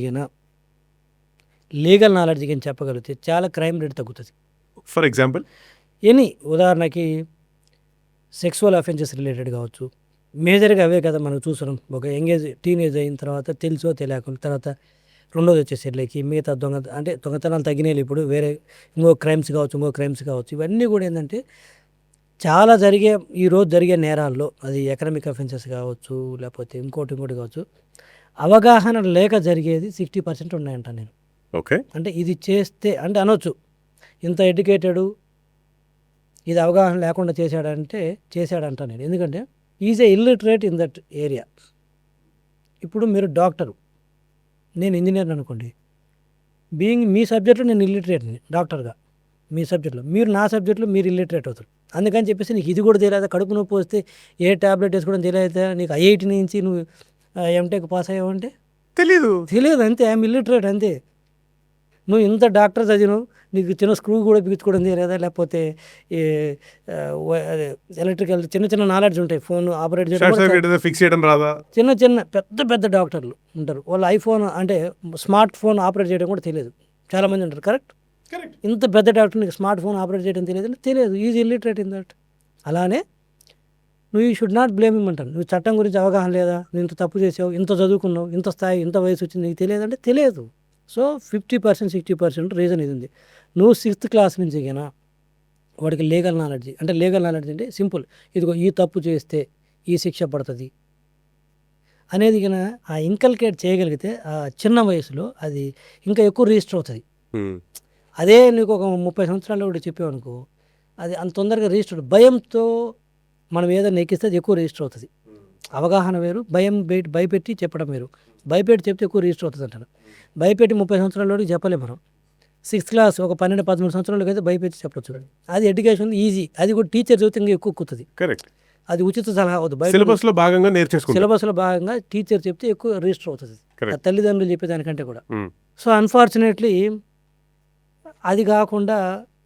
లీగల్ నాలెడ్జ్ కానీ చెప్పగలిగితే చాలా క్రైమ్ రేట్ తగ్గుతుంది. ఫర్ ఎగ్జాంపుల్ ఉదాహరణకి సెక్సువల్ అఫెన్సెస్ రిలేటెడ్ కావచ్చు, మేజర్గా అవే కదా మనం చూస్తున్నాం. ఒక టీనేజ్ అయిన తర్వాత తెలుసో తెలియకుండా తర్వాత రెండోది వచ్చేసరికి మిగతా దొంగతనాలు తగ్గినాయి. ఇప్పుడు వేరే ఇంకో క్రైమ్స్ కావచ్చు, ఇవన్నీ కూడా ఏంటంటే చాలా ఈరోజు జరిగే నేరాల్లో, అది ఎకనామిక్ అఫెన్సెస్ కావచ్చు లేకపోతే ఇంకోటి కావచ్చు, అవగాహన లేక జరిగేది 60% ఉన్నాయంట నేను. ఓకే. అంటే ఇది చేస్తే అంటే అనొచ్చు ఇంత ఎడ్యుకేటెడు, ఇది అవగాహన లేకుండా చేశాడంట నేను. ఎందుకంటే is a illiterate in that area. ఇప్పుడు మీరు డాక్టరు, నేను ఇంజనీర్ అనుకోండి, మీ సబ్జెక్ట్లో నేను ఇల్లిటరేట్ని డాక్టర్గా, మీ సబ్జెక్ట్లో మీరు, నా సబ్జెక్ట్లో మీరు ఇల్లిటరేట్ అవుతారు. అందుకని చెప్పేసి నీకు ఇది కూడా తెలియదు, కడుపు నొప్పి వస్తే ఏ ట్యాబ్లెట్ వేసుకోవడం తెలియదు, నీకు ఐఐటి నుంచి నువ్వు ఎంటెక్ పాస్ అయ్యావంటే తెలియదు అంతే, ఐఎమ్ ఇల్లిటరేట్ అంతే. నువ్వు ఇంత డాక్టర్ చదివినావు, నీకు చిన్న స్క్రూ కూడా బిగించుకోవడం తెలియదా, లేకపోతే ఎలక్ట్రికల్ చిన్న నాలెడ్జ్ ఉంటాయి, ఫోన్ ఆపరేట్ చేయడం రాదా. పెద్ద డాక్టర్లు ఉంటారు, వాళ్ళు ఐఫోన్ అంటే స్మార్ట్ ఫోన్ ఆపరేట్ చేయడం కూడా తెలియదు చాలామంది ఉంటారు. కరెక్ట్. ఇంత పెద్ద డాక్టర్ నీకు స్మార్ట్ ఫోన్ ఆపరేట్ చేయడం తెలియదు, ఈజ్ ఇల్లిటరేట్ ఇన్ దట్. అలానే నువ్వు యూ షుడ్ నాట్ బ్లేమ్ ఇమ్మంటాను. నువ్వు చట్టం గురించి అవగాహన లేదా, నువ్వు ఇంత తప్పు చేసావు, ఇంత చదువుకున్నావు, ఇంత స్థాయి, ఇంత వయసు వచ్చింది, నీకు తెలియదంటే తెలియదు. సో 50% 60% రీజన్ ఇది ఉంది. నువ్వు 6th క్లాస్ నుంచి వాడికి లీగల్ నాలెడ్జ్ అంటే సింపుల్, ఇదిగో ఈ తప్పు చేస్తే ఈ శిక్ష పడుతుంది అనేది ఆ ఇంకల్కేట్ చేయగలిగితే ఆ చిన్న వయసులో అది ఇంకా ఎక్కువ రిజిస్టర్ అవుతుంది. అదే నీకు ఒక 30 సంవత్సరాలు కూడా చెప్పావనుకో, అది అంత తొందరగా రిజిస్టర్ భయంతో మనం ఏదైనా ఎక్కిస్తే అది ఎక్కువ రిజిస్టర్ అవుతుంది. అవగాహన వేరు, భయపెట్టి చెప్పడం వేరు. భయపెట్టి చెప్తే ఎక్కువ రిజిస్టర్ అవుతుంది అంటారు. భయపెట్టి 30 సంవత్సరాలలోకి చెప్పలేము మనం. 6th క్లాస్ ఒక 12-13 సంవత్సరాలకి అయితే భయపెట్టి చెప్పచ్చు. అది ఎడ్యుకేషన్ ఈజీ. అది కూడా టీచర్ చెబితే ఇంకా ఎక్కువ ఎక్కుతుంది. కరెక్ట్. అది ఉచిత సలహా అవుతుంది. సిలబస్లో భాగంగా నేర్చేసుకుంటాం. సిలబస్లో భాగంగా టీచర్ చెప్తే ఎక్కువ రిజిస్టర్ అవుతుంది. Correct. తల్లిదండ్రులు చెప్పేదానికంటే కూడా. సో అన్ఫార్చునేట్లీ అది కాకుండా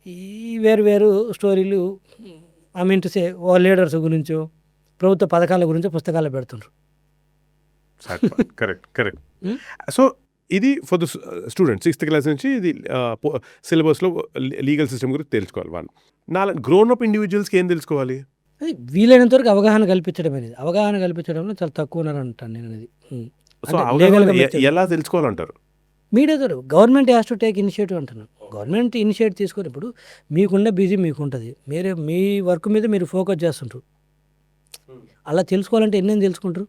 ఈ వేరు స్టోరీలు సే లీడర్స్ గురించో ప్రభుత్వ పథకాల గురించో పుస్తకాలు పెడుతుండ్రు. కరెక్ట్. సో ఇది for the student 6th class నుంచి ఇది సిలబస్లో లీగల్ సిస్టమ్ గురించి తెలుసుకోవాలి. గ్రోన్ అప్ ఇండివిజువల్స్కి ఏం తెలుసుకోవాలి? అది వీలైనంత వరకు అవగాహన కల్పించడం అనేది. అవగాహన కల్పించడంలో చాలా తక్కువ ఉన్నారు అంటాను నేను అనేది. సో అవగాహన ఎలా తెలుసుకోవాలంటారు? మీడియా ద్వారా government has to take initiative అంటున్నాను. గవర్నమెంట్ ఇనిషియేటివ్ తీసుకొని ఇప్పుడు మీకున్న బిజీ మీకు ఉంటుంది. మీరే మీ వర్క్ మీద మీరు ఫోకస్ చేస్తుంటారు. అలా తెలుసుకోవాలంటే ఎన్నేం తెలుసుకుంటారు,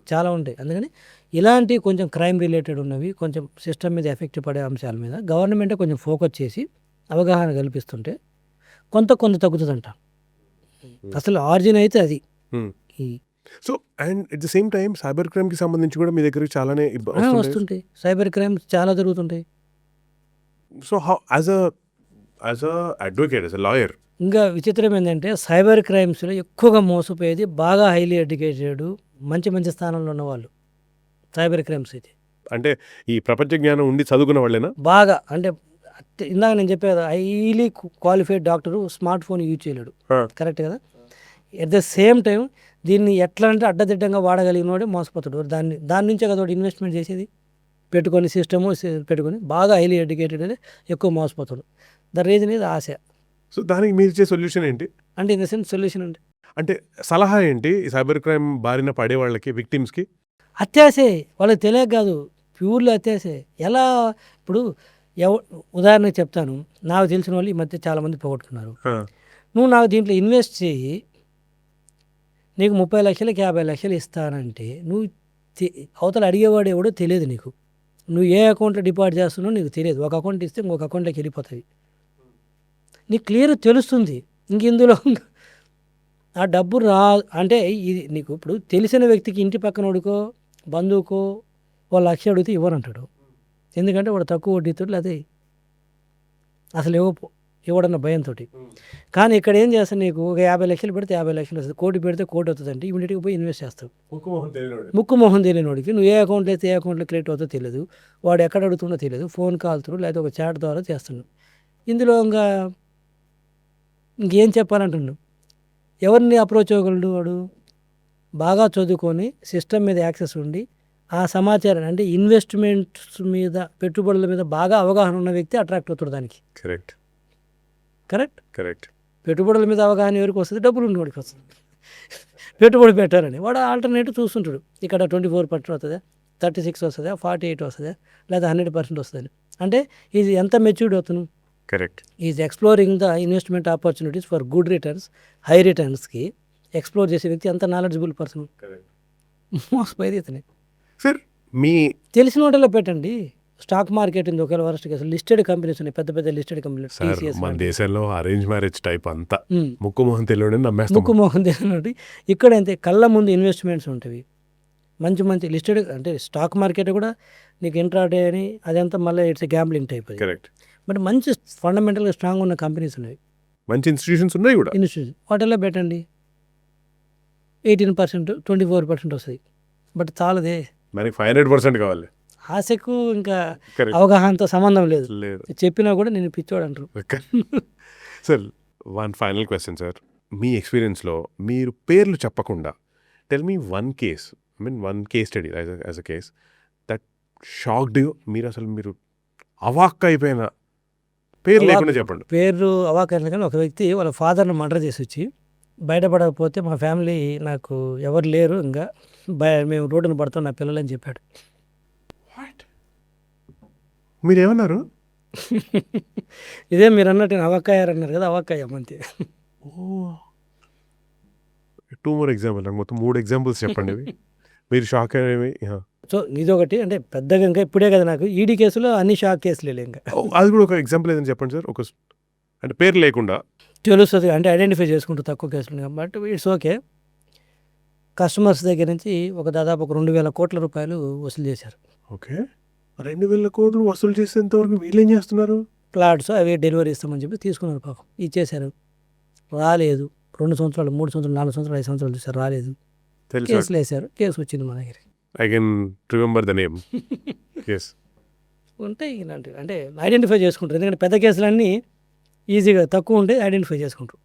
చాలా ఉంటాయి. అందుకని ఇలాంటి కొంచెం క్రైమ్ రిలేటెడ్ ఉన్నవి, కొంచెం సిస్టమ్ మీద ఎఫెక్ట్ పడే అంశాల మీద గవర్నమెంటే కొంచెం ఫోకస్ చేసి అవగాహన కల్పిస్తుంటే కొంత తగ్గుతుందంట. అసలు ఆరిజిన్ అయితే అది. So and at the same time cyber క్రైమ్కి సంబంధించి కూడా మీ దగ్గరికి చాలానే వస్తుంటాయి. సైబర్ క్రైమ్స్ చాలా జరుగుతుంటాయి. So how as a advocate, as a lawyer, ఇంకా విచిత్రం ఏంటంటే సైబర్ క్రైమ్స్లో ఎక్కువగా మోసపోయేది బాగా హైలీ ఎడ్యుకేటెడ్ మంచి స్థానంలో ఉన్న వాళ్ళు. సైబర్ క్రైమ్స్ అయితే అంటే ఈ ప్రపంచ జ్ఞానం ఉండి చదువుకున్న వాళ్ళేనా? బాగా అంటే ఇందాక నేను చెప్పేది highly qualified doctor smart phone use చేయలేడు. కరెక్ట్ కదా. ఎట్ ద సేమ్ టైం దీన్ని ఎట్లా అంటే అడ్డదిడ్డంగా వాడగలిగిన వాడే మోసపోతాడు. దాని నుంచే కదా వాడు ఇన్వెస్ట్మెంట్ చేసేది, పెట్టుకొని సిస్టము పెట్టుకొని బాగా హైలీ ఎడ్యుకేటెడ్ అనేది ఎక్కువ మోసపోతాడు. ద రీజన్ ఇది ఆశ. సో దానికి మీరు ఇచ్చే సొల్యూషన్ ఏంటి? అంటే ఇన్ ద సెన్స్ సొల్యూషన్ అంటే సలహా ఏంటి సైబర్ క్రైమ్ బారిన పడే వాళ్ళకి, విక్టిమ్స్కి? అత్యాసే, వాళ్ళకి తెలియక కాదు, ప్యూర్లీ అత్యాసే. ఎలా ఇప్పుడు ఉదాహరణకు చెప్తాను, నాకు తెలిసిన వాళ్ళు ఈ మధ్య చాలామంది పోగొట్టుకున్నారు. నువ్వు నాకు దీంట్లో ఇన్వెస్ట్ చేయి, నీకు 30 లక్షలకి 50 లక్షలు ఇస్తానంటే నువ్వు అవతల అడిగేవాడు ఎవడో తెలియదు నీకు. నువ్వు ఏ అకౌంట్లో డిపాజిట్ చేస్తున్నావు నీకు తెలియదు. ఒక అకౌంట్ ఇస్తే ఇంకొక అకౌంట్లోకి వెళ్ళిపోతుంది. నీకు క్లియర్ తెలుస్తుంది. ఇంక ఇందులో ఆ డబ్బు అంటే ఇది నీకు ఇప్పుడు తెలిసిన వ్యక్తికి ఇంటి పక్కన వాడికో బంధువుకో వాళ్ళు 1,00,000 అడిగితే ఇవ్వనంటాడు. ఎందుకంటే వాడు తక్కువ వడ్డీతో అదే అసలు ఇవ్వడన్న భయంతో. కానీ ఇక్కడ ఏం చేస్తాను, నీకు ఒక 50 లక్షలు పెడితే 50 లక్షలు వస్తుంది, 1 కోటి పెడితే 1 కోటి అవుతుంది అంటే ఇమీడియట్గా పోయి ఇన్వెస్ట్ చేస్తావు. ముక్కు మొహం తెలియని వాడికి నువ్వు ఏ అకౌంట్లో అయితే ఏ అకౌంట్లో క్రియేట్ అవుతుందో తెలియదు, వాడు ఎక్కడ అడుగుతుందో తెలియదు, ఫోన్ కాల్ త్రూ లేదా ఒక చాట్ ద్వారా చేస్తున్నావు. ఇందులో ఇంకేం చెప్పాలంటున్నాడు, ఎవరిని అప్రోచ్ అవ్వగలడు? వాడు బాగా చదువుకొని సిస్టమ్ మీద యాక్సెస్ ఉండి ఆ సమాచారం అంటే ఇన్వెస్ట్మెంట్స్ మీద పెట్టుబడుల మీద బాగా అవగాహన ఉన్న వ్యక్తి అట్రాక్ట్ అవుతాడు దానికి. కరెక్ట్. పెట్టుబడుల మీద అవగాహన ఎవరికి వస్తుంది? డబ్బులు ఉన్నవాడికి వస్తుంది. పెట్టుబడి పెట్టారని వాడు ఆల్టర్నేటివ్ చూస్తుంటాడు. ఇక్కడ 24% వస్తుందా, 36 వస్తుందా, 48 వస్తుందా, లేదా 100% వస్తుందని. అంటే ఇది ఎంత మెచ్యూర్డ్ అవుతున్నావు. Correct. Is exploring the investment opportunities for good returns, high రిటర్న్స్కి ఎక్స్ప్లోర్ చేసే వ్యక్తి ఎంత నాలెడ్జబుల్ పర్సన్. మోసపోయేది ఇతనే. సార్ మీ తెలిసిన వాటిలో పెట్టండి. స్టాక్ మార్కెట్ ఉంది ఒకవేళ వరస్ట్గా అసలు లిస్టెడ్ కంపెనీస్ ఉన్నాయి, పెద్ద లిస్టెడ్ కంపెనీలు. మన దేశంలో అరేంజ్ మ్యారేజ్ టైప్ అంతా ముక్కు మొహం తెలియని నమ్మేస్తాం. ముక్కు మొహం తెలియని ఇక్కడ అంతే కళ్ళ ముందు ఇన్వెస్ట్మెంట్స్ ఉంటాయి మంచి లిస్టెడ్. అంటే స్టాక్ మార్కెట్ కూడా నీకు ఇంట్రాడే అని అదంతా మళ్ళీ it's gambling type. Correct. But మంచి ఫండమెంటల్గా స్ట్రాంగ్ ఉన్న కంపెనీస్ ఉన్నాయి, మంచి ఇన్స్టిట్యూషన్స్ ఉన్నాయి కూడా. వాటిల్లో పెట్టండి 18%, 24% వస్తుంది. బట్ చాలదే, మనకి 500% కావాలి. ఆశకు ఇంకా అవగాహనతో సంబంధం లేదు. చెప్పినా కూడా నేను పిచ్చోడు అంటారు. Sir one final question sir, మీ ఎక్స్పీరియన్స్లో మీరు పేర్లు చెప్పకుండా tell me one case study as a case that shocked you. మీరు అవాక్ అయిపోయిన పేరు లేకుండా చెప్పండి. పేరు అవాక్ అయిన కానీ ఒక వ్యక్తి వాళ్ళ ఫాదర్ని మర్డర్ చేసి వచ్చి బయటపడకపోతే మా ఫ్యామిలీ నాకు ఎవరు లేరు, ఇంకా మేము రోడ్డును పడతాం నా పిల్లలని చెప్పాడు. మీరేమన్నారు? ఇదే మీరు అన్నట్టు అవాక్కయ్యారన్నారు కదా, అవాక్కయ్యామంతే. 2 more ఎగ్జాంపుల్, నాకు మొత్తం 3 ఎగ్జాంపుల్స్ చెప్పండి మీరు షాక్ అయ్యేవి. సో ఇదొకటి అంటే పెద్దగా ఇంకా ఇప్పుడే కదా నాకు ఈడీ కేసులో అన్ని షాక్ కేసులే ఇంకా. అది కూడా ఒక ఎగ్జాంపుల్ ఏదైనా చెప్పండి సార్. అంటే పేరు లేకుండా తెలుస్తుంది అంటే ఐడెంటిఫై చేసుకుంటూ తక్కువ కేసులు బట్ ఇట్స్ ఓకే. కస్టమర్స్ దగ్గర నుంచి దాదాపు ఒక 2,000 కోట్ల రూపాయలు వసూలు చేశారు. ఓకే. 2,000 కోట్లు వసూలు చేసేంత వరకు వీళ్ళేం చేస్తున్నారు? ప్లాట్స్ అవి డెలివరీ ఇస్తామని చెప్పి తీసుకున్నారు పాపం. ఇచ్చేశారు. రాలేదు. 2 సంవత్సరాలు, 3 సంవత్సరాలు, 4 సంవత్సరాలు, 5 సంవత్సరాలు చూసారు రాలేదు. తెలుసా? కేసులు వేశారు. కేసు వచ్చింది మా దగ్గర. I can remember the name. Yes. ఉంటాయి ఇలాంటివి అంటే ఐడెంటిఫై చేసుకుంటారు. ఎందుకంటే పెద్ద కేసులన్నీ ఈజీగా తక్కువ ఉంటే ఐడెంటిఫై చేసుకుంటారు.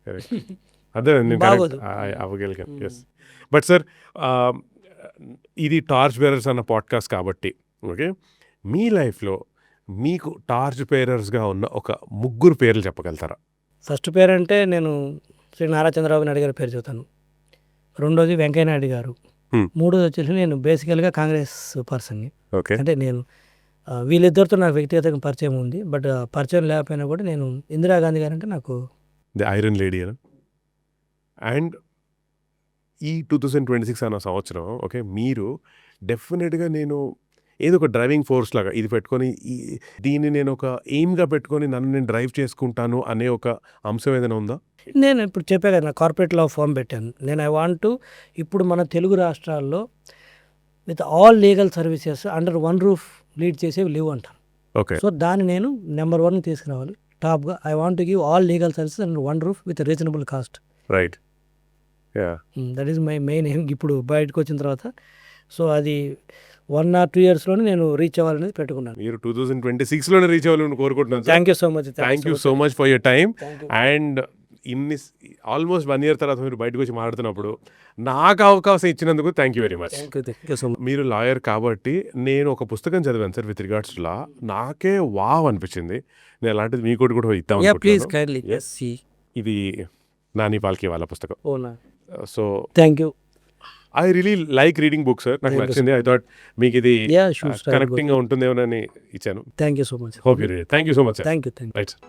అదే నేను బాగోదు. అవ్వగలిగాను. ఎస్. బట్ సార్ ఇది టార్చ్ బేరర్స్ అన్న పాడ్కాస్ట్ కాబట్టి ఓకే, మీ లైఫ్లో మీకు టార్చ్ బేరర్స్గా ఉన్న ఒక 3 పేర్లు చెప్పగలుగుతారా? ఫస్ట్ పేరు అంటే నేను శ్రీ నారా చంద్రబాబు నాయుడు గారి పేరు చెబుతాను. రెండోది వెంకయ్య నాయుడు గారు. మూడోది వచ్చేసి నేను బేసికల్గా కాంగ్రెస్ పర్సన్ని. ఓకే. అంటే నేను వీళ్ళిద్దరితో నాకు వ్యక్తిగతంగా పరిచయం ఉంది. బట్ పరిచయం లేకపోయినా కూడా నేను ఇందిరాగాంధీ గారు అంటే నాకు ది ఐరన్ లేడీ అని. అండ్ ఈ 2026 అన్న సంవత్సరం ఓకే, మీరు డెఫినెట్గా నేను ఏదో ఒక డ్రైవింగ్ ఫోర్స్ లాగా ఇది పెట్టుకొని దీన్ని నేను ఒక ఎయిమ్గా పెట్టుకొని నన్ను నేను డ్రైవ్ చేసుకుంటాను అనే ఒక అంశం ఏదైనా ఉందా? నేను ఇప్పుడు చెప్పా కదా, కార్పొరేట్ లా ఫామ్ పెట్టాను. నేను ఐ వాంట్ టు ఇప్పుడు మన తెలుగు రాష్ట్రాల్లో with all legal services under one roof lead చేసేవి లేవు అంటాను. ఓకే. సో దాన్ని నేను నెంబర్ 1 తీసుకురావాలి టాప్గా. I want to give all legal services under one roof with reasonable cost. Right. Yeah. That is my main aim ఇప్పుడు బయటకు వచ్చిన తర్వాత. సో అది 1 or 2 yearsలోనే నేను రీచ్ అవ్వాలనేది పెట్టుకున్నాను. మీరు 2026లోనే రీచ్ అవ్వాలని కోరుకుంటున్నాను. Thank you so much. Thank you so much for your time. Thank you. And almost 1 year తర్వాత మీరు బయటకు వచ్చి మాట్లాడుతున్నప్పుడు నాకు అవకాశం ఇచ్చినందుకు thank you very much. Thank you so much. మీరు లాయర్ కాబట్టి నేను ఒక పుస్తకం చదివాను సార్ విత్ రిగార్డ్స్ టు లా. నాకే వావ్ అనిపించింది. నేను అలాంటిది మీకు కూడా ఇద్దాం ప్లీజ్ అనుకుంటున్నాను. కైండ్లీ. ఇది నాని పాల్కి వాళ్ళ పుస్తకం. ఓనా. So thank you. I really like reading book sir. నాకు Thank you, నచ్చింది. ఐ థాట్ మీకు ఇది Yeah, sure, sir. కనెక్టింగ్గా ఉంటుందేమోనని ఇచ్చాను. Thank you so much. Hope you read. Thank you so much sir. Thank you. Right sir.